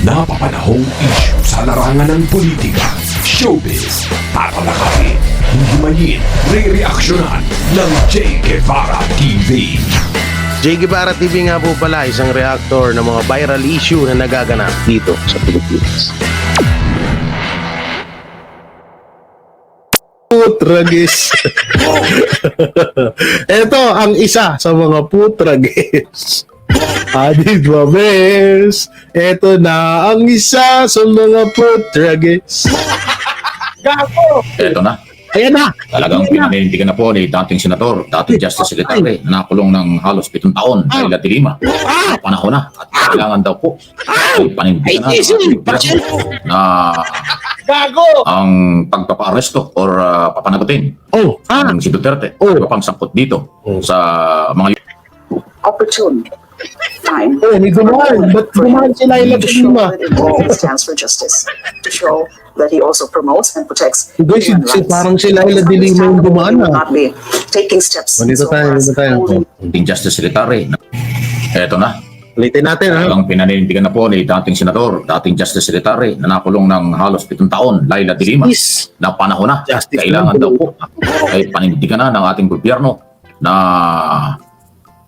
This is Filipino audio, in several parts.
Napapanahong issue sa larangan ng politika, showbiz, tatalakayin, himayin, re-reaksyonan ng Che Guevara TV. Che Guevara TV nga po pala, isang reactor ng mga viral issue na nagaganap dito sa Pilipinas. Putragis. Ito ang isa sa mga putragis. Adid Babes. Ito na ang isa sa mga putragis. Gago! Eto na. Ayan na. Talagang pinanindigan na po ni dating senador, dating Justice Secretary, na nakulong ng halos 7 taon dahil at dilima. Panahon na at kailangan daw po ay panindigan na ng ating gobyerno na ang pagpapa-aresto or papanagutin ng si Duterte. Iba pang sangkot dito sa mga opportune time may dumaan. Ba't dumaan sila ilang to show lima? that he stands for justice, to show that he also promotes and protects Hindi, human rights. parang sila ilang dilima yung dumaan He will not be taking steps Dito tayo. dating Justice Secretary. Eto na. Ulitin natin ha. Talagang pinanindigan na po ni dating senador, dating Justice Secretary, na nakulong ng halos 7 taon, Laila de Lima, na panahon na. Justice Kailangan na. daw po ay panindigan na ng ating gobyerno na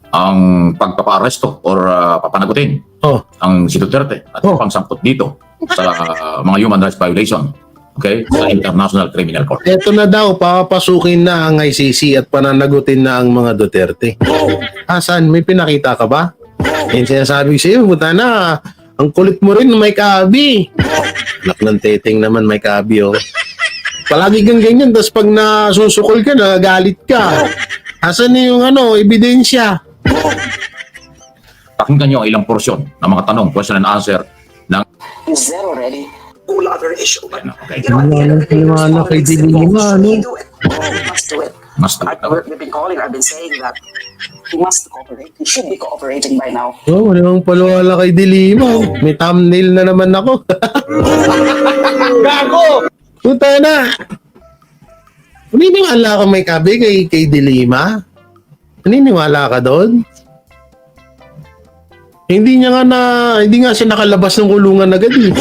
ang pagpapa-aresto or papanagutin ang si Duterte at pang sangkot dito sa mga human rights violation, okay, sa International Criminal Court. Ito na daw, papapasukin na ang ICC at pananagutin na ang mga Duterte. Asan? May pinakita ka ba? Yung sinasabi ko sa'yo, buta na. Ang kulit mo rin, may kaabi. Lak ng teteng naman, may kaabi, oh. Palagi kang ganyan, tapos pag nasusukol ka, nagagalit ka. Asan na yung ebidensya? Pakinggan nyo ang ilang porsyon ng mga tanong, question and answer ng Is there already all other issue? But okay. you know, at the end of the day, Wala kay response, Dilima, should he no? do it? He must do it. Must do it. We've been calling, I've been saying that he must cooperate. He should be cooperating by now. Oh, wala kang palwala kay Dilima. May thumbnail na naman ako. Gago! Puta na! Naniniwala ka may kabi kay Dilima? Naniniwala ka doon? Hindi nga siya nakalabas ng kulungan agad eh.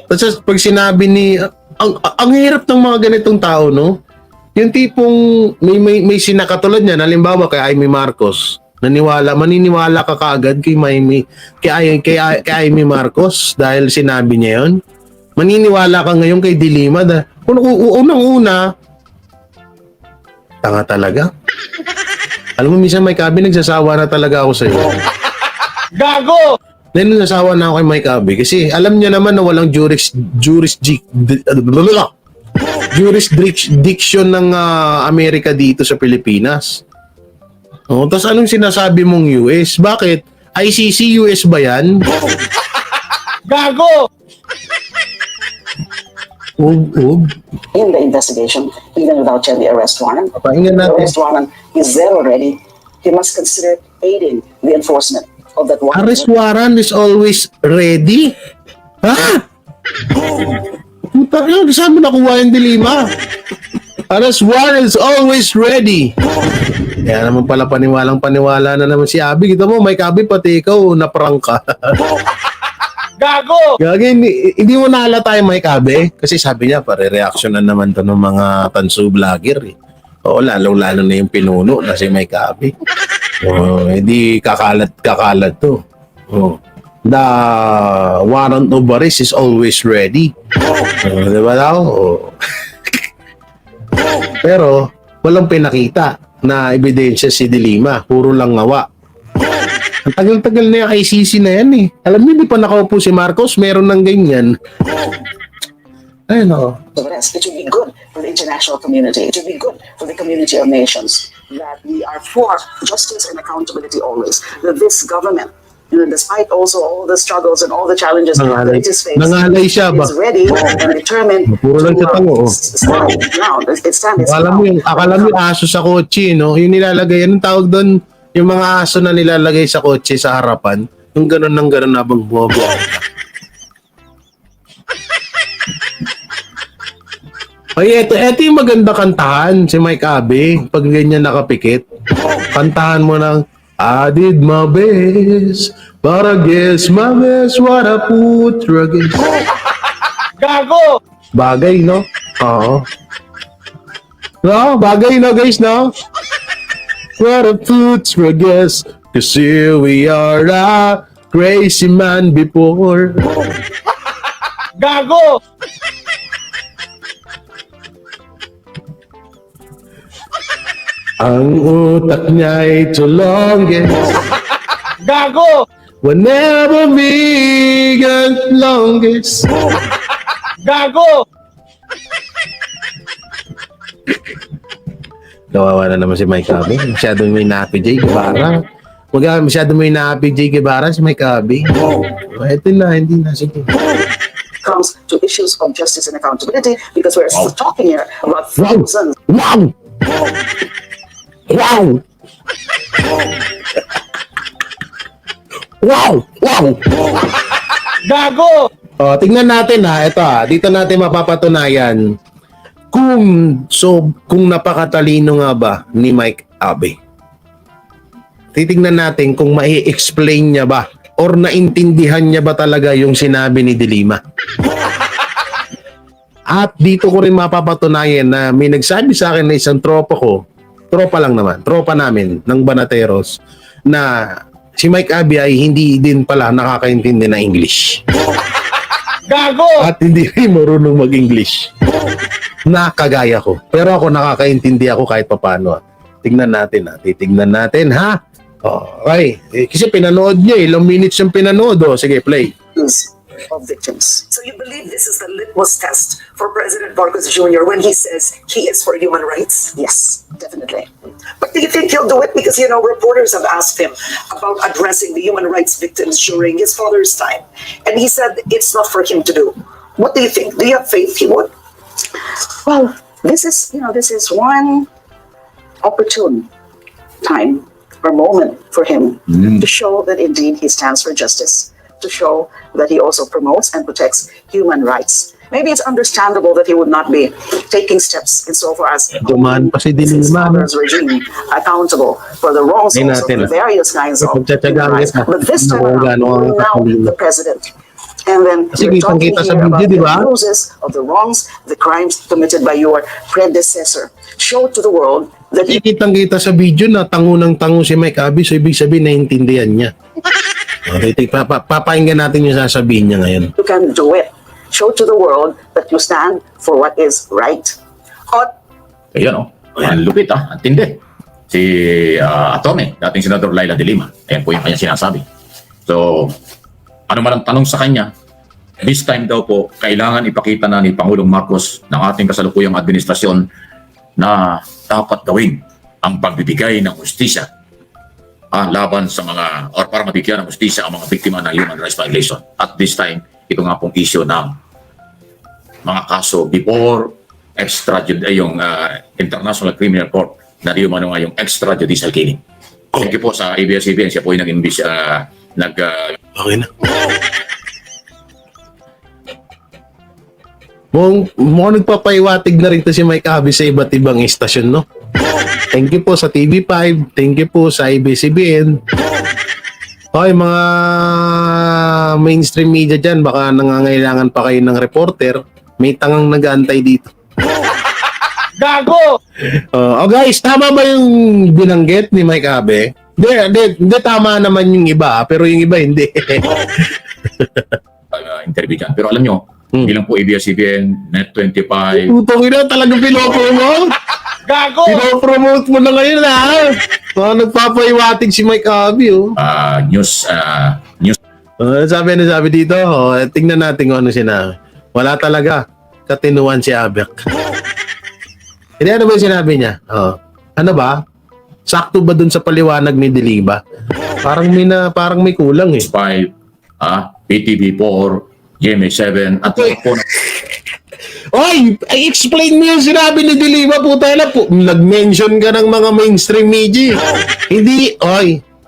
Tapos pag sinabi ni ang hirap ng mga ganitong tao, no? Yung tipong may sinakatulad niya, halimbawa kay Amy Marcos, maniniwala ka kaagad kay Amy Marcos dahil sinabi niya 'yon. Maniniwala ka ngayon kay Dilima unang-una tanga talaga. Alam mo, minsan may kabi, nagsasawa na talaga ako sa'yo. Gago! Then nasawa na ako kay Mike Abe kasi alam niya naman na walang jurisdiction ng Amerika dito sa Pilipinas. Tapos anong sinasabi mong US? Bakit? ICC US ba yan? Gago! In the investigation, even without the arrest warrant, Papahingan the natin. arrest warrant is there already. He must consider aiding the enforcement of that warrant. Arrest warrant is always ready? Ha? Puta, saan mo nakuha yung Dilima? Arrest warrant is always ready. Kaya naman pala paniwalang-paniwala na naman si Abi. Kita mo, Mike Abi, pati ikaw, naprang ka. Gago! Gagi, hindi mo nahalata yung Mike Abi. Kasi sabi niya, pare-reaction na naman to ng mga tanso vlogger. Eh. Oo, lalo-lalo na yung pinuno na si Mike Abi. Hindi kakalat to. The warrant of arrest is always ready. Diba daw? Pero walang pinakita na ebidensya si Dilima. Puro lang ngawa. Ang tagal-tagal na yung ICC na yan eh. Alam niyo, di pa nakaupo si Marcos, meron ng ganyan. Ayun o. The rest, it would be good for the international community. It would be good for the community of nations that we are for justice and accountability always. That this government, despite also all the struggles and all the challenges that it is facing, Nangalay siya ba? is ready and determined Puro lang siya tango. stand its ground. It stand its Akala mo ground. yung aso sa kotse, no? Yung nilalagay, anong tawag doon? Yung mga aso na nilalagay sa kotse sa harapan, yung gano'n ng gano'n habang bumabuhay. Ay, eto yung maganda kantahan si Mike Abe pag ganyan nakapikit. Kantahan mo ng I did my best, but I guess my best what I put through against. Gago! Bagay, no? Oo. No, bagay, no, guys, no? What I put through against. Cause here we are, crazy man before. Gago! Ang utak niya'y tulongin. Gago! Whenever me get longest. Gago! Kawawa na naman si Mike Abby. Masyadong may napi J. Guevara. Masyadong may napi J. Guevara si Mike Abby. Ito na, hindi na. Sige. Comes to issues of justice and accountability, because we're still talking here about Wow! thousands. Wow! Wow! Wow! Wow! Gago! O, tingnan natin ha. Ito ha. Dito natin mapapatunayan kung napakatalino nga ba ni Mike Abby. Titingnan natin kung mai-explain niya ba or naintindihan niya ba talaga yung sinabi ni Dilima. At dito ko rin mapapatunayan na may nagsabi sa akin na isang tropa namin ng Banateros, na si Mike Abby ay hindi din pala nakakaintindi na English. Gago! At hindi rin marunong mag-English. Na kagaya ko. Pero ako nakakaintindi ako kahit papano. Tingnan natin ha. Titignan natin ha. Okay. Kasi pinanood niya ilang minutes yung pinanood. Sige, play. Of victims. So you believe this is the litmus test for President Marcos Jr. when he says he is for human rights? Yes, definitely. But do you think he'll do it? Because, you know, reporters have asked him about addressing the human rights victims during his father's time. And he said it's not for him to do. What do you think? Do you have faith he would? Well, this is one opportune time or moment for him to show that indeed he stands for justice, to show that he also promotes and protects human rights. Maybe it's understandable that he would not be taking steps insofar as Dumaan pa si his Dilima. father's regime accountable for the wrongs Ay, also natin, of the various kinds of Pagtsatsagaan human rights. kita. But this time Naku, around, gaano ang now katalino. the president. And then Kasi we're talking kitang-kita sa here video, about di the ba? abuses of the wrongs, the crimes committed by your predecessor. Show to the world that you Kitang-kita sa video na tango si Mike Abby, so ibig sabihin naintindihan niya. Okay, papakinggan natin yung sasabihin niya ngayon. can do it. Show to the world that you stand for what is right. At Ayan o. Ang lupit Ang tindi. Si attorney, dating Senador Laila de Lima. Ayan po yung kanya sinasabi. So, ano man ang tanong sa kanya, this time daw po, kailangan ipakita na ni Pangulong Marcos ng ating kasalukuyang administrasyon na dapat gawin ang pagbibigay ng hustisya laban sa mga, or para mabigyan ng hustisya ang mga biktima ng human rights violation. At this time, ito nga pong issue ng mga kaso before yung International Criminal Court na di umano nga yung extrajudicial killing. Thank you po sa ABS-CBN. Siya po yung Okay na. Mukhang nagpapaiwatig na rin to si Mike Abby sa iba't ibang istasyon, no? Thank you po sa TV5. Thank you po sa ABS-CBN. Okay, mga mainstream media dyan, baka nangangailangan pa kayo ng reporter. May tangang nag-aantay dito. Gago! Guys, tama ba yung binanggit ni Mike Abby? Hindi, tama naman yung iba, pero yung iba hindi. interview dyan. Pero alam nyo, bilang po ABS-CBN, Net25, Tutong ina, talagang pinopromote. Gago! Pinopromote mo na ngayon, ha? Nagpapaiwatig si Mike Abby, news, sabi dito, tingnan natin kung ano sinabi. Wala talaga. Katinuan si Abek. Hindi, ano ba yung sinabi niya? Ano ba? Sakto ba dun sa paliwanag ni Dilima? Parang may kulang eh. 5, PTV4, GMA7, at po Oy! I-explain mo yung sinabi ni Dilima, puta na po. Nag-mention ka ng mga mainstream media. Hindi,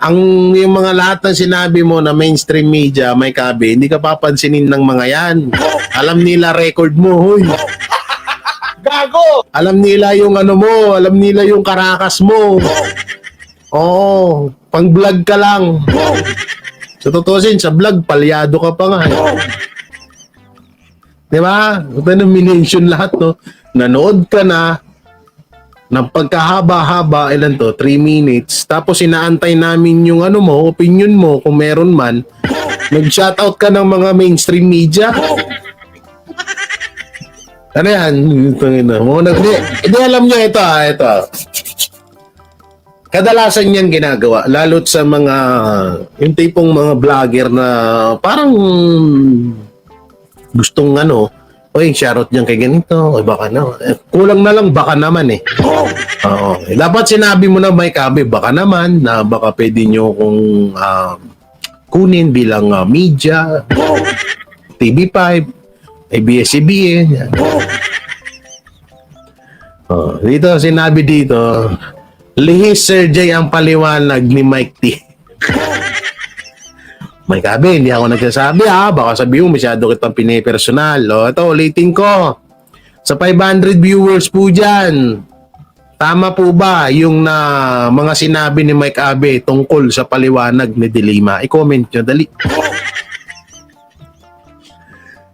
yung mga lahat ng sinabi mo na mainstream media, may kabi, hindi ka papansinin ng mga yan. Alam nila record mo, hoy. Gago! Alam nila yung ano mo, alam nila yung karakas mo. Oo. Pang-vlog ka lang. Sa tutusin, sa vlog, palyado ka pa nga. Di ba? Ito na minention lahat, no? Nanood ka na, ng pagkahaba-haba, ilan to? 3 minutes. Tapos inaantay namin yung ano mo, opinion mo, kung meron man. Nag-shoutout ka ng mga mainstream media. Ano yan? Hindi alam nyo ito, ito. Kadalasan yan ginagawa, lalo't sa mga, yung tipong mga vlogger na parang gustong ano, oy, shoutout niyan kay ganito, o baka na, kulang na lang, baka naman eh. Oo. Dapat sinabi mo na may kabe, baka naman, na baka pwede nyo kung kunin bilang media, TV5, ABS-CBN. Dito, sinabi dito, lihis Sir J ang paliwanag ni Mike T. May kabe, hindi ako nagsasabi ha. Baka sabi mo, masyado kitang pinipersonal. O, ito, ulitin ko. Sa 500 viewers po dyan, tama po ba yung mga sinabi ni Mike Abe tungkol sa paliwanag ni Dilima? I-comment nyo, dali.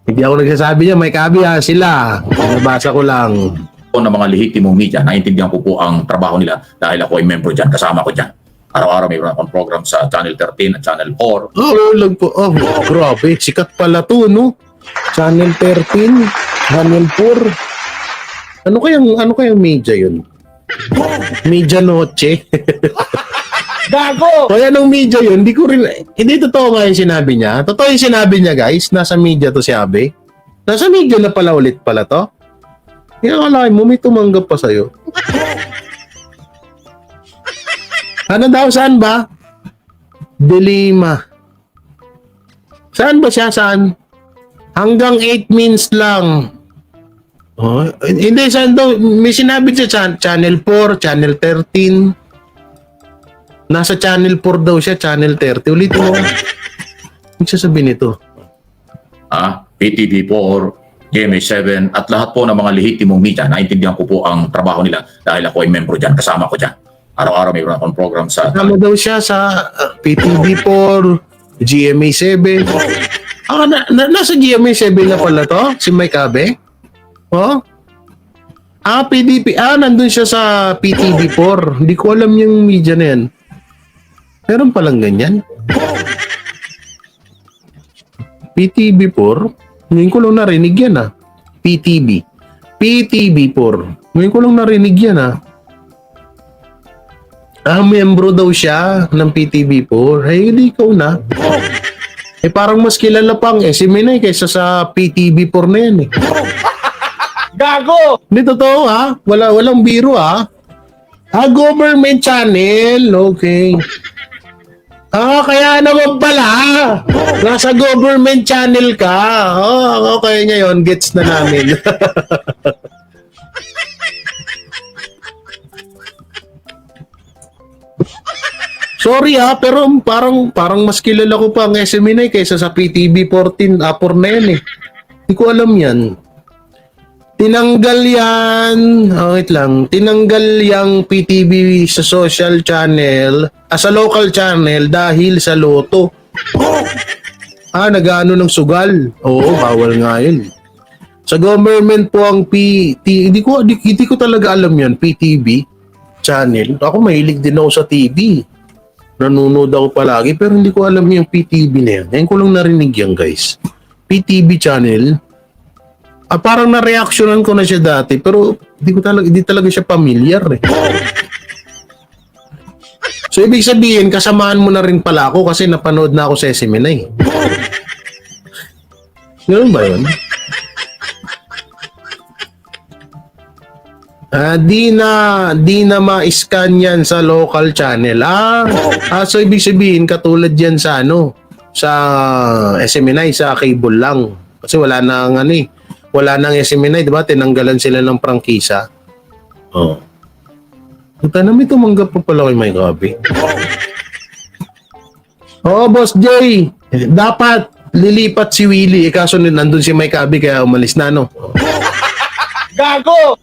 Hindi ako nagsasabi niya, Mike Abe ha, sila. Nabasa ko lang. ng mga lehitimong media, naiintindihan ko po ang trabaho nila dahil ako ay member dyan, kasama ko dyan. Araw-araw mayroon akong program sa Channel 13 at Channel 4. Lang po. Grabe. Sikat pala to, no? Channel 13, Channel 4. Ano kayang media yun? Media Noche. Gago! Kaya anong media yun? Hindi totoo nga yung sinabi niya. Totoo yung sinabi niya, guys. Nasa media to si Abe. Nasa media na pala ulit pala to. Kaya akalain mo, may tumanggap pa sa'yo. Ano daw? Saan ba? Dilima. Saan ba siya? Saan? Hanggang 8 minutes lang. Oh, hindi, saan daw? May sinabi siya, Channel 4, Channel 13. Nasa Channel 4 daw siya, Channel 30. Ulitin mo. Ano sasabihin nito? PTV4, GMA7, at lahat po ng mga lehitimong media, naiintindihan ko po ang trabaho nila dahil ako ay member dyan, kasama ko dyan. Araw-araw mayroon akong program sa... Kasama daw siya sa PTV4, GMA7. Nasa GMA7 na pala to? Si Mike Abe? Oh? PDP. Nandun siya sa PTV4. Hindi ko alam yung media na yan. Meron palang ganyan. PTV4? Ngayon ko lang narinig yan PTV4. Ngayon ko lang narinig yan membro daw siya ng PTV4. Ay, hindi ikaw na. Parang mas kilala pang si Minay kaysa sa PTV4 na yan Gago! Hindi totoo walang biro government channel. Okay. Kaya naman pala. Nasa government channel ka. Okay ngayon. Gets na namin. Sorry pero parang mas kilala ko pa ang SMNI kaysa sa PTV 14 4 na yan Hindi ko alam yan. Tinanggal yan. Wait lang. Tinanggal yung PTV sa social channel, sa local channel dahil sa loto. Nag-ano ng sugal. Oo, bawal nga yun. Sa government po ang hindi ko talaga alam yan, PTV channel. Ako mahilig din ako sa TV. Nanonood ako palagi pero hindi ko alam yung PTV na yan. Ngayon ko lang narinig yan, guys. PTV channel. Parang na-reactionan ko na siya dati pero hindi talaga siya familiar So ibig sabihin kasamahan mo na rin pala ako kasi napanood na ako sa SMNI. Ganun ba yun? Di na ma-scan yan sa local channel. So ibig sabihin katulad yan sa sa SMNI, sa cable lang. Kasi wala nang wala nang SMNI, di ba? Tinanggalan sila ng prangkisa. Puta na, may tumanggap pa pala kay Mike Abe. Boss Jay, dapat lilipat si Willie. Kaso nandun si Mike Abe kaya umalis na, Gago!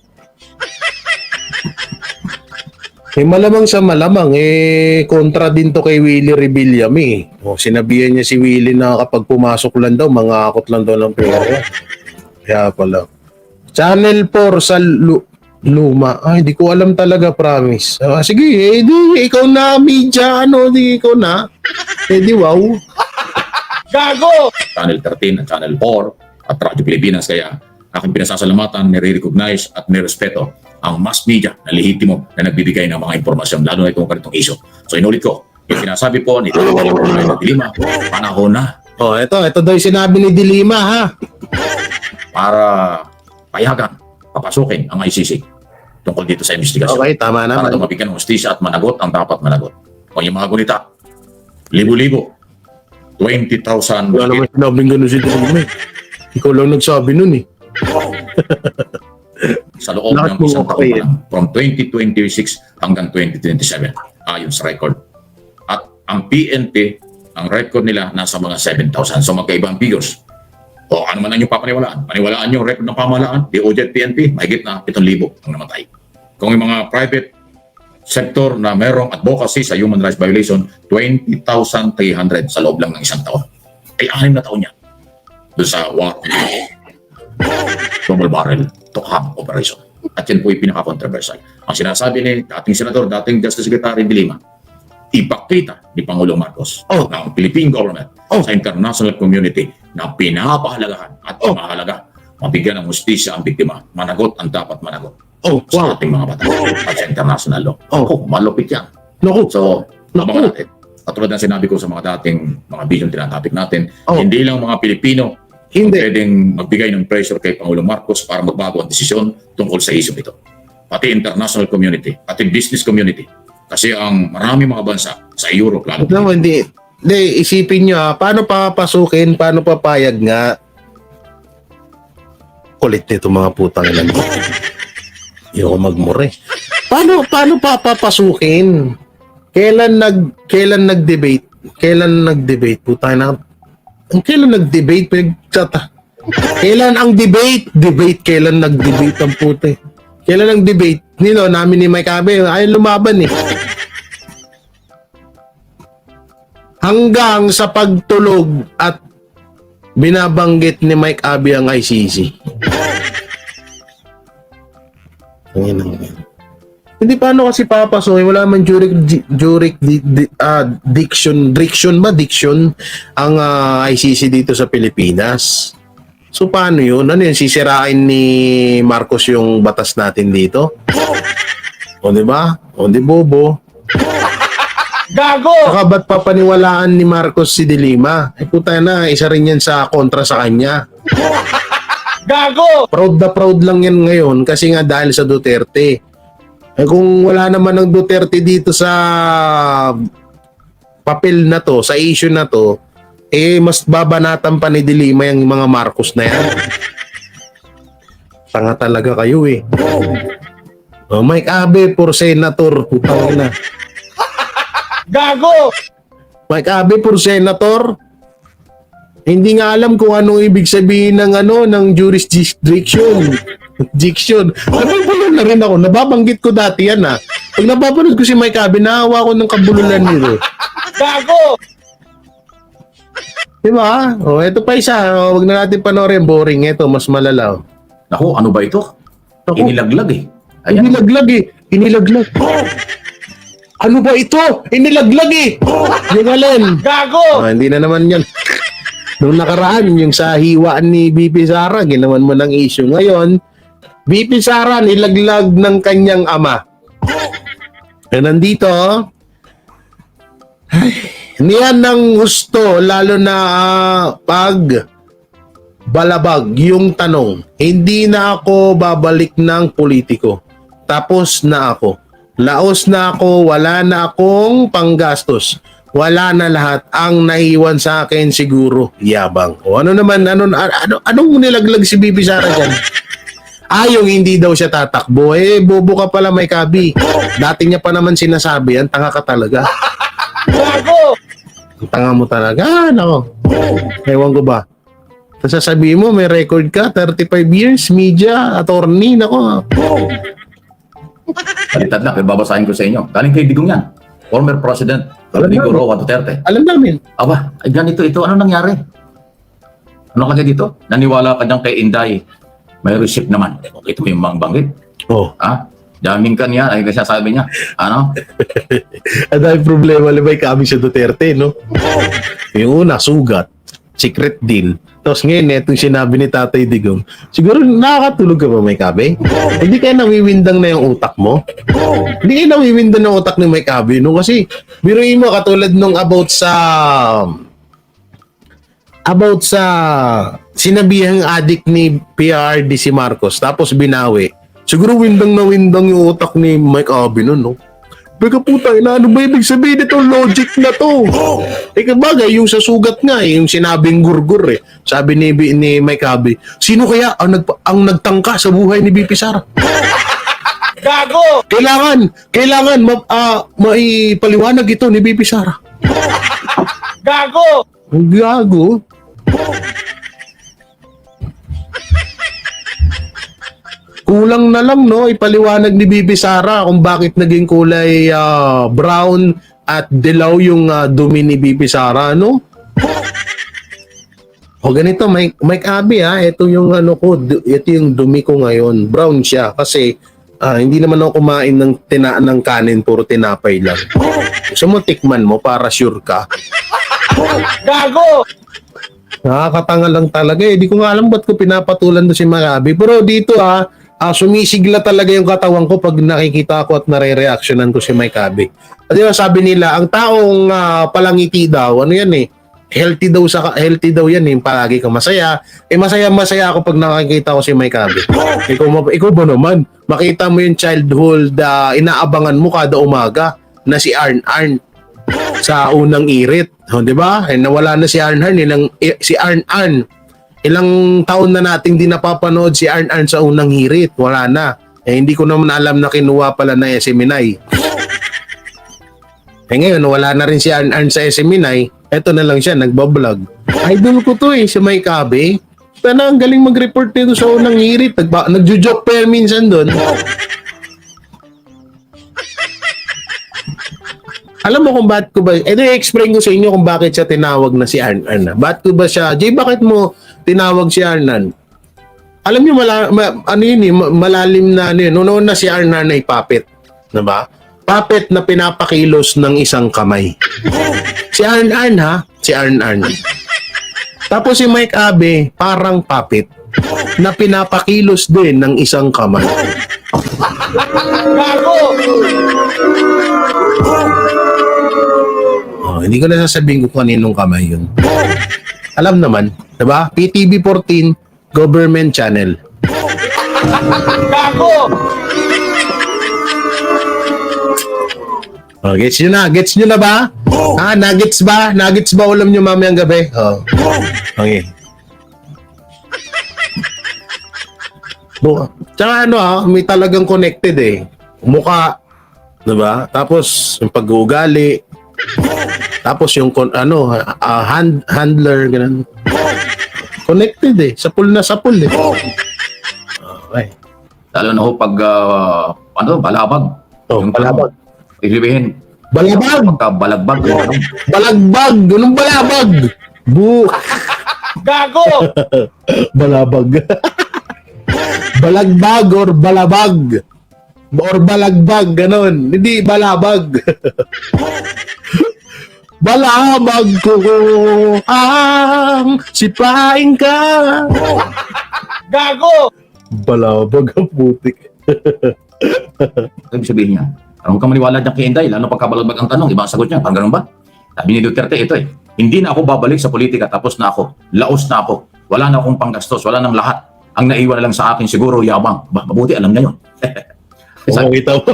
Malamang sa malamang, kontra din to kay Willie Rebelliam eh. Sinabihan niya si Willie na kapag pumasok lang daw, mangakot lang daw ng pera. Kaya pala. Channel 4 sa Luma. Ay, di ko alam talaga, promise. Sige, di, ikaw na, media, di ikaw na. Di, wow. Gago! Channel 13 at Channel 4 at Radyo Pilipinas. Kaya aking pinasasalamatan, nire-recognize at nirespeto ang mass media na lehitimo na nagbibigay ng mga impormasyon, lalo na itong ganitong issue. So inulit ko, yung sinasabi po ni Dilima, panahon na Ito daw yung sinabi ni Dilima, ha? para payagan, papasukin ang ICC tungkol dito sa investigasyon. Okay, tama Para naman. daw mabigyan ng hustisya at managot ang dapat managot. O yung mga gunita, libo-libo, 20,000 Wala naman sinabing gano'n si Dilima. Ikaw lang nagsabi nun eh. sa loob Lahat ng isang mo taon okay, pa lang, from 2026 hanggang 2027 ayon sa record. At ang PNP, ang record nila nasa mga 7,000. So magkaibang figures. O ano man ang inyong papaniwalaan? Paniwalaan yung record ng pamahalaan, DOJ at PNP, mahigit na 7,000 ang namatay. Kung yung mga private sector na merong advocacy sa human rights violation, 20,300 sa loob lang ng isang taon. Ay 6 na taon yan doon sa war on Global Barrel Tokham Operation. At yan po yung pinaka-controversial. Ang sinasabi ni dating senador, dating Justice Secretary de Lima, ipakita ni Pangulong Marcos ng Philippine government sa international community na pinapahalagahan at mahalaga mabigyan ng hustisya ang biktima, managot ang dapat managot sa ating mga batas at sa international law. Malupit yan. So, abangan natin. Katulad ng sinabi ko sa mga dating mga video tinatapik natin, hindi lang mga Pilipino pwedeng magbigay ng pressure kay Pangulong Marcos para magbago ang desisyon tungkol sa issue ito. Pati international community, pati business community. Kasi ang marami mga bansa sa Europe lalo. Hindi, isipin nyo paano papasukin, paano papayag nga. Kulit nito mga putang ilan. Yung magmure. Paano papapasukin? Kailan nag-debate? Kailan nag-debate? Putang na. Kailan nag-debate? Kailan ang debate? Debate, kailan nag-debate ang puti? Kailan ang debate? Namin ni Mike Abe, ayaw lumaban eh. Hanggang sa pagtulog at binabanggit ni Mike Abe ang ICC. Hindi paano kasi papasokin, wala man diction ang ICC dito sa Pilipinas. So paano yun? Ano yun? Sisirain ni Marcos yung batas natin dito? O diba? O di bobo. Gago! Saka ba't papaniwalaan ni Marcos si Dilima? Puta na, isa rin yan sa kontra sa kanya. Gago! Proud na proud lang yan ngayon kasi nga dahil sa Duterte. Kung wala naman ng Duterte dito sa papel na to, sa issue na to, mas babanatan pa ni Dilima yung mga Marcos na yan. Tanga talaga kayo eh. Mike Abe for senator. Putang ina. Gago! Mike Abe for senator. Hindi nga alam kung anong ibig sabihin ng jurisdiction. Diction. Nababulol na rin ako. Nababanggit ko dati yan ha. Pag napapanood ko si Mike Abe, naawa ko ng kabululan nito. Gago! Diba? Ito pa isa. Huwag na natin panoorin. Boring ito. Mas malala. Naku, ano ba ito? Inilaglag eh. Ayan. Inilaglag eh. Inilaglag. Ano ba ito? Inilaglag eh. Yung alin. Gago! Hindi na naman yan. Noong nakaraan, yung sa hiwaan ni BP Sara, ginawan mo ng issue. Ngayon, BP Sara nilaglag ng kanyang ama. Nandito, niyan ng gusto, lalo na pag balabag yung tanong, hindi na ako babalik ng politiko. Tapos na ako. Laos na ako, wala na akong panggastos. Wala na lahat. Ang naiwan sa akin siguro, yabang. O ano naman, anong nilaglag si BP Sara dyan? Yung hindi daw siya tatakbo. Bobo ka pala, Mike Abe. Dati niya pa naman sinasabi yan, tanga ka talaga. Gago! Tanga mo talaga, nako. Ewan ko ba. Tapos sasabihin mo, may record ka, 35 years, media, attorney, nako. Balitad lang, pero babasahin ko sa inyo. Galing kay Digong yan. Former President Rodrigo Roa Duterte. Alam namin. Aba, ay ganito ito. Ano nangyari? Ano kagad dito? Naniwala ka dyan kay Inday. May receipt naman. Ito yung mga banggit. Oh. Ha? Daming ka niya. Ay kasi sabi niya. Ano? Ang dahil problema libay kami sa Duterte, no? Yung una, sugat. Secret deal. Tapos ngayon, itong sinabi ni Tatay Digong, siguro nakakatulog ka ba, May Kabe? Hindi kaya nawiwindang na yung utak mo? Hindi kaya nawiwindang ng utak ni May Kabe, no? Kasi, biruin mo, katulad nung about sa sinabihang adik ni PRD si Marcos, tapos binawi. Siguro windang na windang yung utak ni Mike Abe nun, no? Beka puta, ano ba ibig sabihin itong logic na to? Eh kabagay, yung sa sugat nga, yung sinabing gurgur eh. Sabi ni Mike Abe, sino kaya ang nagtangka sa buhay ni BP Sara? Gago! Kailangan maipaliwanag ito ni BP Sara. Gago! Ang gago. Kulang na lang, no, ipaliwanag ni Bibi Sara kung bakit naging kulay brown at dilaw yung dumi ni Bibi Sara, no? O ganito, Mike Abe, ito yung ano ko, ito yung dumi ko ngayon. Brown siya kasi hindi naman ako kumain ng kanin, puro tinapay lang. Gusto mo tikman mo para sure ka. Gago! Nakakatanga lang talaga eh. Di ko nga alam ba't ko pinapatulan doon si Mike Abe. Pero dito sumisigla talaga yung katawan ko pag nakikita ko at nare-reactionan ko si Mike Abe. At diba sabi nila, ang taong palangiti daw, ano yan eh, healthy daw yan eh, palagi kang masaya. Eh masaya ako pag nakikita ko si Mike Abe. Ikaw ba naman, makita mo yung childhood inaabangan mo kada umaga na si Arn sa unang irit. Di ba? Eh, nawala na si Arn, ilang taon na nating di napapanood si Arn sa unang hirit. Wala na. Eh, hindi ko naman alam na kinuha pala na SMNI. Eh ngayon, wala na rin si Arn sa SMNI. Eto na lang siya, nagbablog. Idol ko to si Mike Abe. Sana ang galing mag-report nito sa unang hirit. Nagjo-joke pa yan minsan doon. Alam mo kung bakit ko ba, i-explain ko sa inyo kung bakit siya tinawag na si Arn. Bakit ko ba siya, Jay, bakit mo tinawag si Arnan? Alam niyo malalim na ano yun. Noon na si Arnan ay puppet, 'di ba? Puppet na pinapakilos ng isang kamay. Si Arnan si Arnan. Tapos si Mike Abe, parang puppet na pinapakilos din ng isang kamay. Gago! Hindi ko na sasabihin kung kaninong kamay yun. Alam naman, 'di ba? PTV14 government channel. Gago! Gets nyo na ba? Nuggets ba? Nuggets ba ulam nyo mamayang gabi? Okay. Tsaka may talagang connected eh. Mukha, 'di ba? Tapos yung pag-uugali, tapos yung handler, ganun. Connected eh. Sapul eh. Okay. Lalo na ho pag, balabag. Balabag. Ibibihin. Balabag! Pagka-balagbag. Balagbag! Ganun balabag! Gago! Balabag. Balagbag or balabag. Or balagbag, ganun. Hindi balabag. Balabag ko ang sipain ka. Gago! Balabag ang putik. Ibig sabihin niya, huwag kang maniwala dyan kay Inday, lalo pagkabalagbag ang tanong, iba ang sagot niya, parang ganun ba? Sabi ni Duterte, ito hindi na ako babalik sa politika, tapos na ako, laos na ako, wala na akong panggastos, wala nang lahat. Ang naiwan na lang sa akin siguro yabang. Mabuti, alam na yun. Ito.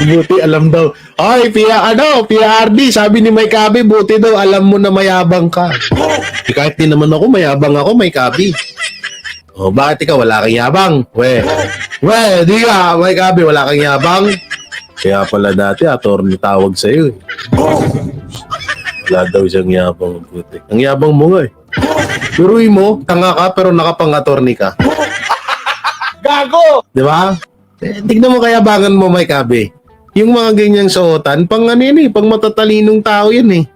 Buti alam daw. Ay, PRD, sabi ni Mike Abe, buti daw alam mo na mayabang ka. Kahit di naman ako, mayabang ako, Mike Abe. Bakit ikaw wala kang yabang? Di ka, Mike Abe, wala kang yabang? Kaya pala dati, attorney tawag sa'yo eh. Wala daw siyang yabang. Buti. Ang yabang mo nga eh. Turuin mo, tanga ka pero nakapang-attorney ka. Gago! Di ba? Tignan mo kaya bangan mo, Mike Abe. Yung mga ganyang suotan, pang ano yun pang matatalinong tao yan eh.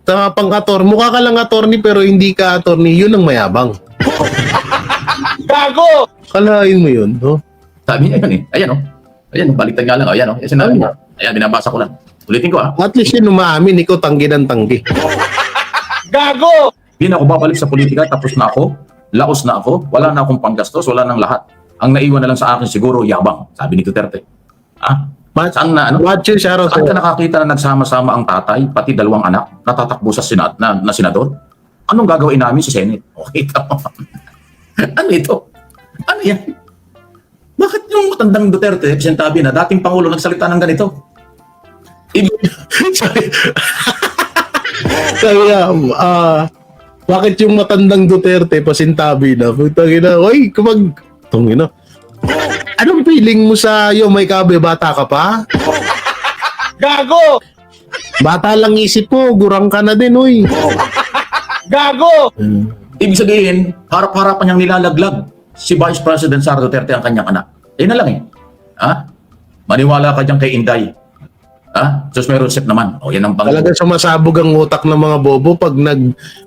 Pang mukha ka lang attorney pero hindi ka attorney, yun ang mayabang. Gago! Kalain mo yun, no? Sabi niya yun eh. Ayan o. Ayan, baliktad nga lang. Ayan o. Yung sinabi niya. Ayan, binabasa ko lang. Ulitin ko At least yun umaamin, ikaw tanggi ng tanggi. Gago! Hindi na ako babalik sa politika, tapos na ako, laos na ako, wala na akong panggastos, wala nang lahat. Ang naiwan na lang sa akin siguro, yabang, sabi ni Duterte. Saan na, ano? Watch you, Sharon. Saan ka nakakita na nagsama-sama ang tatay, pati dalawang anak, natatakbo sa Senat, na senador? Anong gagawin namin sa Senate? Okay, tama. Ano ito? Ano yan? Bakit yung matandang Duterte, sinabi na dating Pangulo nagsalita ng ganito? Kaya, bakit yung matandang Duterte pasintabi na? Putangin na, oy, tungin na. Anong feeling mo sa iyo, Mike Abe? Bata ka pa? Gago! Bata lang isip mo, gurang ka na din, oy. Gago! Ibig sabihin, harap-harapan niyang nilalaglag si Vice President Sara Duterte ang kanyang anak. Yan na lang eh. Maniwala ka dyan kay Inday. Diyos may resep naman. O, yan ang Talaga sumasabog ang utak ng mga bobo pag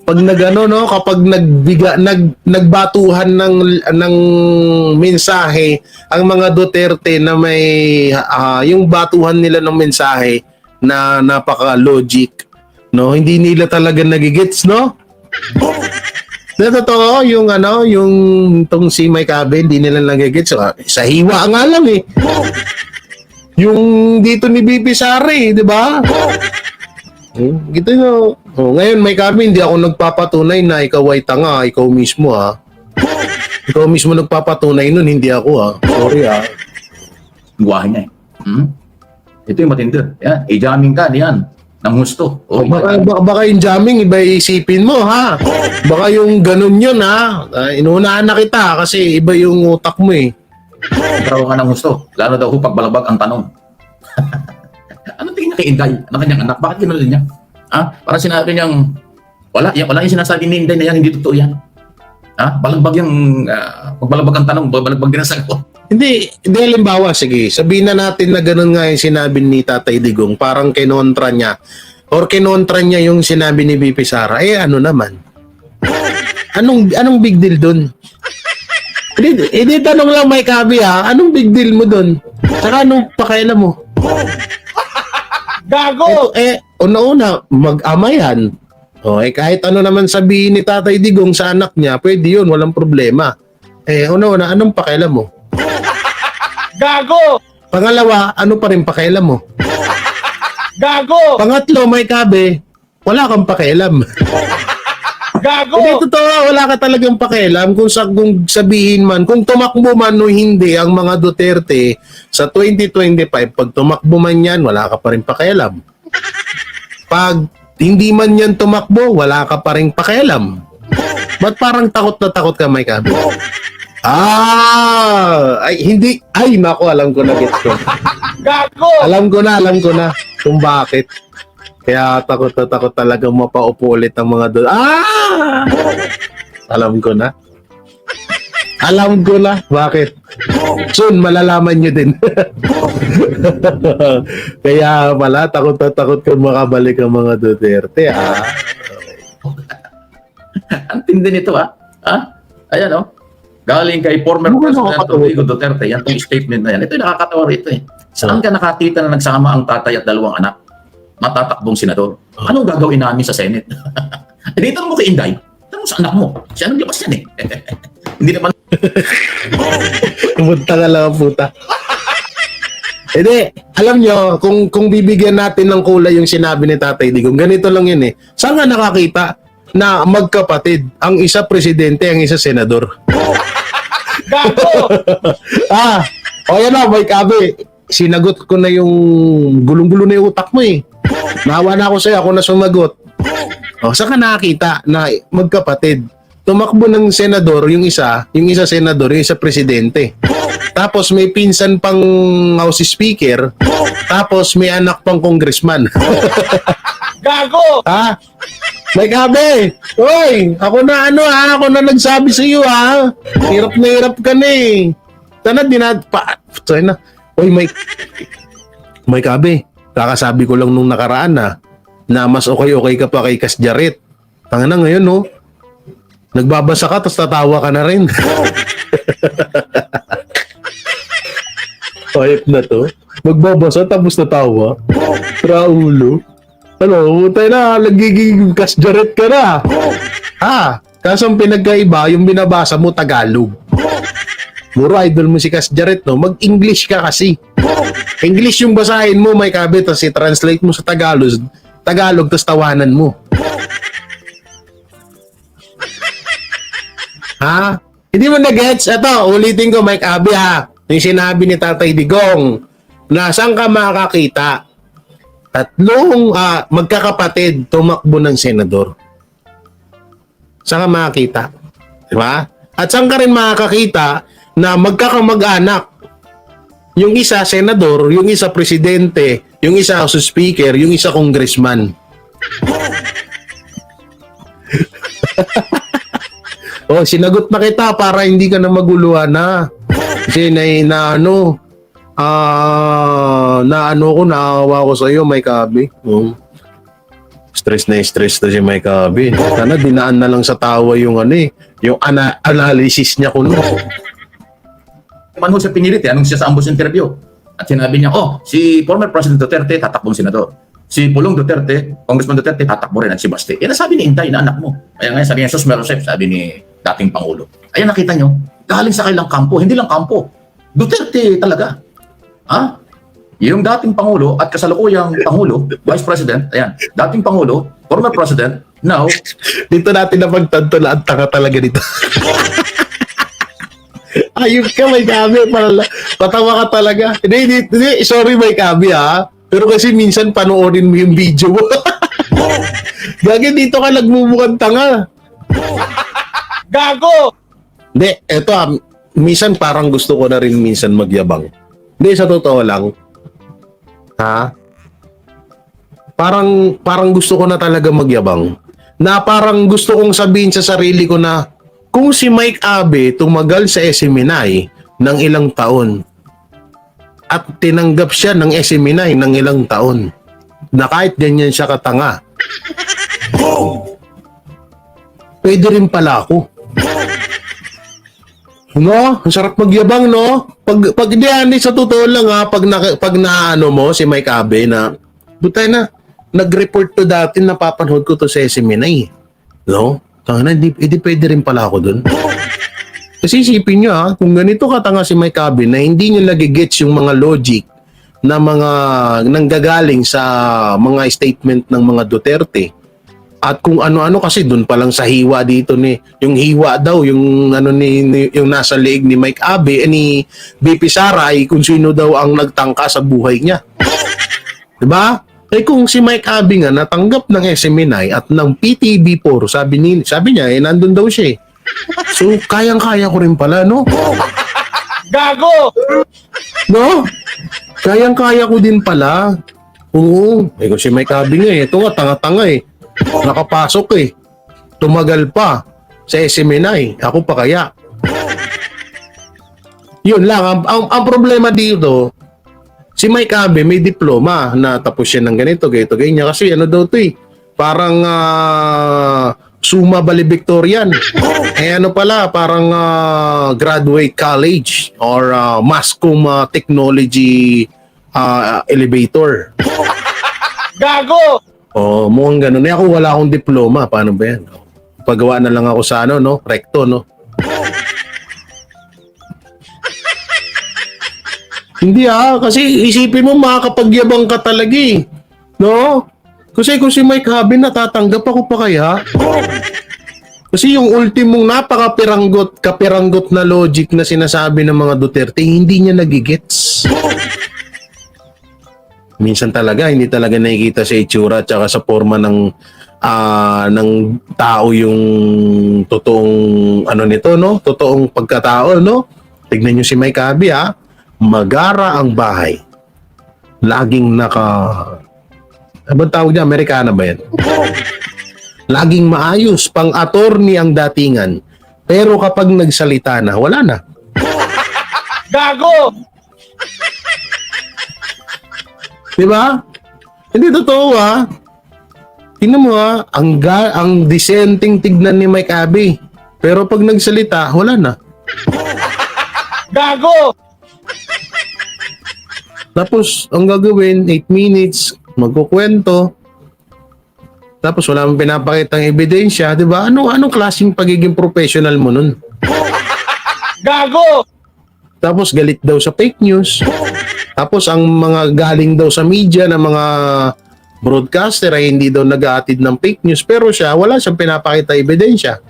kapag nagbatuhan ng mensahe ang mga Duterte na may yung batuhan nila ng mensahe na napaka-logic, no? Hindi nila talaga nagigets, no? Na totoo yung tong si Mike Abe, hindi nila nagigets. Sa hiwa nga lang eh. Yung dito ni BP Sara, di ba? Gito no. Ngayon, Mike Abe, hindi ako nagpapatunay na ikaw ay tanga, ikaw mismo Ikaw mismo nagpapatunay nun, hindi ako Sorry Guwahe niya eh. Ito yung matindi. Yan, i-jamming ka, yan. Ng gusto. Oh, baka yung jamming, iba isipin mo, Baka yung ganun yun, inunahan na kita kasi iba yung utak mo eh. Trabaho ka ng gusto. Lalo daw pag balabag ang tanong. Ano tingin niya kay Inday? Ano kanyang anak? Bakit gano'n niya? Parang sinabi niyang, wala yung sinasabi ni Inday na yan, hindi totoo yan. Balagbag yung, pag balabag ang tanong, balagbag din ang sagot. Hindi, halimbawa, sige, sabihin na natin na ganun nga yung sinabi ni Tatay Digong, parang kinontra niya, or kinontra niya yung sinabi ni BP Sara, ano naman? Anong big deal dun? Hindi tanong lang, Mike Abe, anong big deal mo dun? Saka anong pakailan mo? Gago! Una-una, mag-ama yan. Kahit ano naman sabihin ni Tatay Digong sa anak niya, pwede yun, walang problema. Una-una, anong pakailan mo? Gago! Pangalawa, ano pa rin pakailan mo? Gago! Pangatlo, Mike Abe, wala kang pakialam. Gago! Hindi totoo, wala ka talagang pakialam kung sabihin man, kung tumakbo man o hindi ang mga Duterte sa 2025, pag tumakbo man yan, wala ka pa rin pakialam. Pag hindi man yan tumakbo, wala ka pa rin pakialam. Ba't parang takot na takot ka, Mike Abe? Hindi. Naku, alam ko na gets ko. Gago! Alam ko na kung bakit. Kaya takot na takot talaga mapaupo ulit ang mga doon. Alam ko na. Bakit? Soon, malalaman nyo din. Kaya pala, takot na takot kung makabalik ang mga Duterte. Ang tindi nito Ayan galing kay former President Rodrigo Duterte. Yan yung statement na yan. Ito yung nakakatawa rito eh. Saan ka nakakita na nagsama ang tatay at dalawang anak? Matatakbong senador. Anong gagawin namin sa Senate? Dito mo kay Inday. Tanong sa anak mo. Siya nang labas yan eh. Hindi naman. Pumunta ka lang, puta. Hindi, alam nyo, kung bibigyan natin ng kulay yung sinabi ni Tatay Digong, ganito lang yun eh. Saan nga nakakita na magkapatid, ang isa presidente, ang isa senador? Gago! Yan na, Mike Abe. Sinagot ko na yung gulong-gulo na yung utak mo eh. Nawa na ako sa'yo, ako na sumagot. Saan ka nakakita na magkapatid? Tumakbo ng senador, yung isa senador, yung isa presidente. Tapos may pinsan pang House Speaker, tapos may anak pang congressman. Gago! Mike Abe! Hoy! Ako na ako na nagsabi sa iyo ha. Hirap ka na eh. Sana sana. Hoy Mike Abe, kakasabi ko lang nung nakaraan na mas okay ka pa kay Kas Jaret. Tangina ngayon no. Nagbabasa ka tapos tatawa ka na rin. Hayop na to. Magbabasa tapos natawa. Raulo. Ano, tayo na, nagiging Kas Jaret ka na. Ha? Kaso ang pinagkaiba, yung binabasa mo Tagalog. Muro idol mo si Kas Jaret, no? Mag-English ka kasi. English yung basahin mo, Mike Abe, tapos i-translate mo sa Tagalog, tapos tawanan mo. Ha? Hindi mo na-gets? Ito, ulitin ko, Mike Abe, ha? Yung sinabi ni Tatay Digong, na saan ka makakita? Tatlong magkakapatid tumakbo ng senador. Saan ka makakita? Diba? At saan ka rin makakita na magkakamag-anak? Yung isa senador, yung isa presidente, yung isa house speaker, yung isa congressman. Oh, sinagot na kita para hindi ka na maguluhan na. Kasi naawa ko sa iyo, Mike Abe. Stress na si Mike Abe. Sana dinaan na lang sa tawa yung yung analysis niya kuno. Man ho siya pinilit anong siya sa ambos interview. At sinabi niya, si former President Duterte tatakbong senador. Si Pulong Duterte, Congressman Duterte tatakbo rin at si Baste. Yan ang sabi ni Intay na anak mo. Kaya ngayon sabi niya, Sus Merosep, sabi ni dating Pangulo. Ayan nakita nyo, galing sa kailang kampo, hindi lang kampo. Duterte talaga. Ha? Yung dating Pangulo at kasalukuyang Pangulo, Vice President, ayan, dating Pangulo, former President, now, dito natin napagtanto na ang tanga talaga dito. Ayun ka, Mike Abe. Patawa ka talaga. Hindi, sorry, Mike Abe, ha? Pero kasi minsan panoorin mo yung video mo. Gagi, dito ka nagmumukhang tanga. Gago! Hindi, eto minsan parang gusto ko na rin minsan magyabang. Hindi, sa totoo lang. Ha? Parang gusto ko na talaga magyabang. Na parang gusto kong sabihin sa sarili ko na kung si Mike Abe tumagal sa SMNI ng ilang taon at tinanggap siya ng SMNI ng ilang taon na kahit ganyan siya katanga, pwede rin pala ako. No? Ang sarap magyabang, no? Pag di sa totoo lang pag naano mo si Mike Abe na butay na nag-report to dati, napapanood ko to sa SMNI. No? Tanga, hindi pwede rin pala ako dun. Kasi isipin nyo kung ganito katanga si Mike Abe na hindi nyo nagigets yung mga logic na mga nanggagaling sa mga statement ng mga Duterte at kung ano-ano kasi dun pa lang sa hiwa dito yung hiwa daw yung yung nasa leeg ni Mike Abe ni BP Sara ay kung sino daw ang nagtangka sa buhay niya. 'Di ba? Eh kung si Mike Abe nga natanggap ng SMNI at ng PTB4, sabi niya nandun daw siya. So kayang-kaya ko rin pala, no? Gago! No? Kayang-kaya ko din pala. Oo. Eh kung si Mike Abe nga ito nga tanga-tanga nakapasok tumagal pa sa SMNI. Ako pa kaya. Yun lang. Ang problema dito, si Mike Abe may diploma na tapos siya ng ganito, ganyan. Kasi daw to parang summa valedictorian. Pala, parang graduate college or Mascom technology elevator. Gago! Mukhang ganun. Ako wala akong diploma. Paano ba yan? Pagawa na lang ako sa recto, no? Hindi kasi isipin mo makakapagyabang ka talaga no? Kasi kung si Mike Abe natatanggap ako pa kaya? Kasi yung ultimong kapiranggot na logic na sinasabi ng mga Duterte, hindi niya nagigets. Minsan talaga, hindi talaga nakikita sa itsura at saka sa forma ng tao yung totoong nito, no? Totoong pagkatao, no? Tignan niyo si Mike Abe, magara ang bahay. Laging anong tawag niya? Amerikana ba yan? laging maayos, pang-attorney ang datingan. Pero kapag nagsalita na, wala na. Gago! Di ba? Hindi totoo ha. Tingnan mo ha, ang disenteng tignan ni Mike Abe. Pero pag nagsalita, wala na. Gago! Tapos, ang gagawin, 8 minutes, magkukwento. Tapos wala mong pinapakitang ebidensya, di ba? Anong klaseng pagiging professional mo nun? Gago! Tapos galit daw sa fake news. Tapos ang mga galing daw sa media na mga broadcaster ay hindi daw nag-aatid ng fake news. Pero siya, wala siyang pinapakita ebidensya.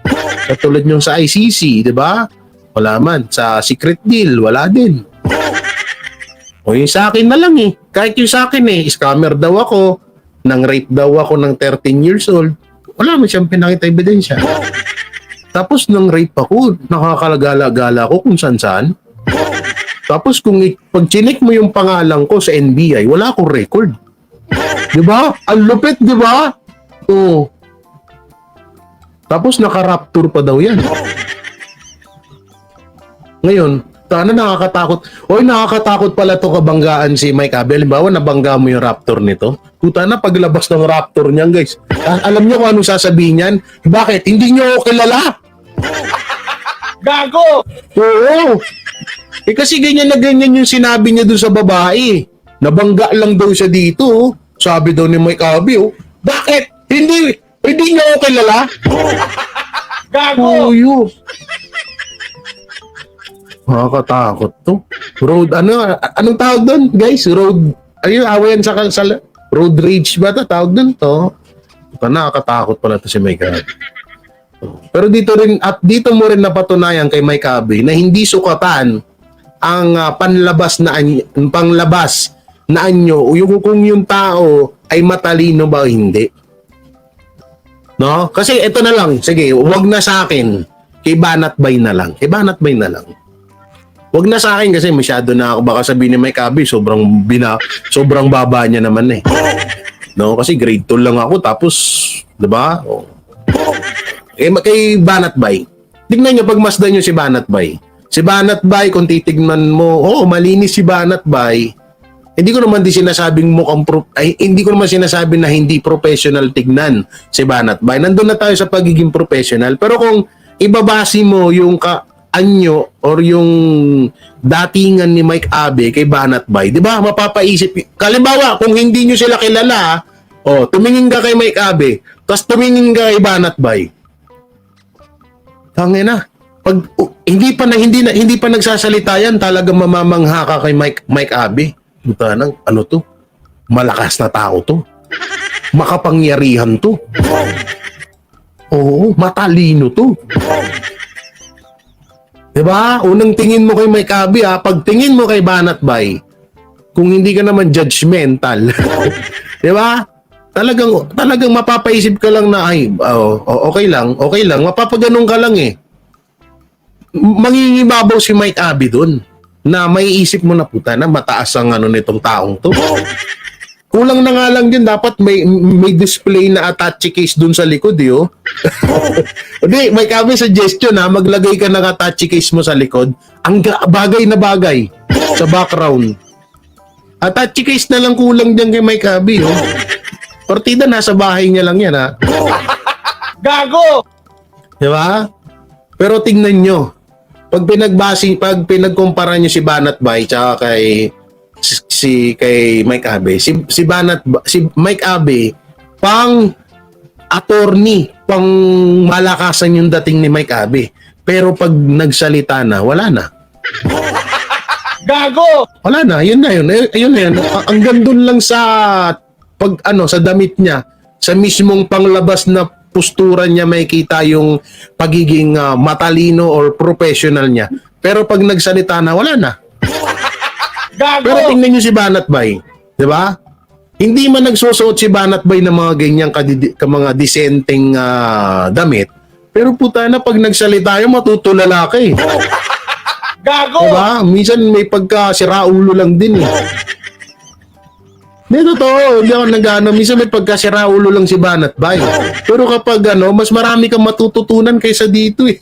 Katulad yung sa ICC, di ba? Wala man. Sa secret deal, wala din. O yung sa akin na lang eh. Kahit yung sa akin eh, scammer daw ako, nang rape daw ako ng 13 years old, wala man siyang pinakita ebidensya. Tapos nang rape ako, nakakalagala-gala ako kung saan-saan. Tapos kung pag chinek mo yung pangalan ko sa NBI, wala akong record. Di ba? Ang lupit, di ba? Oo. Tapos naka-rapture pa daw yan. Ngayon, sana nakakatakot. Oy, nakakatakot pala to kabanggaan si Mike Abe. Halimbawa, nabangga mo yung raptor nito. Puta na, paglabas ng raptor niyan, guys. Alam niyo kung anong sasabihin niyan? Bakit? Hindi niyo ako kilala. Gago! Oo. Eh kasi ganyan na ganyan yung sinabi niya doon sa babae. Nabangga lang daw siya dito. Oh. Sabi daw ni Mike Abe, oh. Bakit? Hindi niyo ako kilala. Gago! Uyo. Nakakatakot to. Road, anong tawag doon, guys? Road, awayan sa road rage ba ito? Tawag doon to. Nakakatakot pala to si Mike Abe. Pero dito rin, at dito mo rin napatunayan kay Mike Abe na hindi sukatan ang panglabas na anyo o yung kung yung tao ay matalino ba o hindi. No? Kasi ito na lang, sige, wag na sa akin. Kay Banat Bay na lang. Kay Banat Bay na lang. Wag na sa akin kasi masyado na ako, baka sabihin ni Mike Abe, sobrang baba niya naman eh. No, kasi grade 2 lang ako tapos, 'di ba? Oh. Kay Banat Bay. Tingnan niyo pagmasdan niyo si Banat Bay. Si Banat Bay kung titignan mo, malinis si Banat Bay. Hindi ko naman sinasabing hindi ko naman sinasabi na hindi professional tignan si Banat Bay. Nandun na tayo sa pagiging professional. Pero kung ibabase mo yung anyo or yung datingan ni Mike Abe kay Banat Bay, di ba? Mapapaisip. Kalimbawa, kung hindi nyo sila kilala, tumingin ka kay Mike Abe, tapos tumingin ka kay Banat Bay. Tangin na. Pag hindi pa nagsasalita yan, talagang mamamangha ka kay Mike Abe. Puta nang, ano to? Malakas na tao to. Makapangyarihan to. Oo, matalino to. Diba? Unang tingin mo kay Mike Abe, pag tingin mo kay Banat Bay, kung hindi ka naman judgmental, diba? Talagang mapapaisip ka lang na, okay lang, mapapaganon ka lang eh. Mangingibabaw si Mike Abe dun, na may isip mo na puta na mataas ang nitong taong to. Kulang na nga lang din, dapat may display na attache case dun sa likod, yo. Hindi, may kami suggestion maglagay ka ng attache case mo sa likod. Ang bagay na bagay sa background. Attache case na lang kulang dyan kay Mike Abe, yo. Partida nasa bahay niya lang yan, Gago! Diba? Pero tingnan nyo, pag pinagkumpara nyo si Banat Bay tsaka kay Mike Abe, si Mike Abe pang attorney, pang malakasan yung dating ni Mike Abe. Pero pag nagsalita na, wala na. Gago! Wala na, yun na yun. Ayun na yun. Ang gandun lang sa sa damit niya, sa mismong panglabas na postura niya, may kita yung pagiging matalino or professional niya. Pero pag nagsalita na, wala na. Gago! Pero tingnan niyo si Banat Bay, 'di ba? Hindi man nagsusuot si Banat Bay ng mga ganyang mga disenteng damit. Pero puta na pag nagsalita yung matutulala ka eh. Gago! Diba? Minsan may pagka siraulo lang din eh. Hindi, totoo. Hindi ako nag-ano. Minsan may pagkasira ulo lang si Banat Bay. Pero kapag mas marami kang matututunan kaysa dito eh.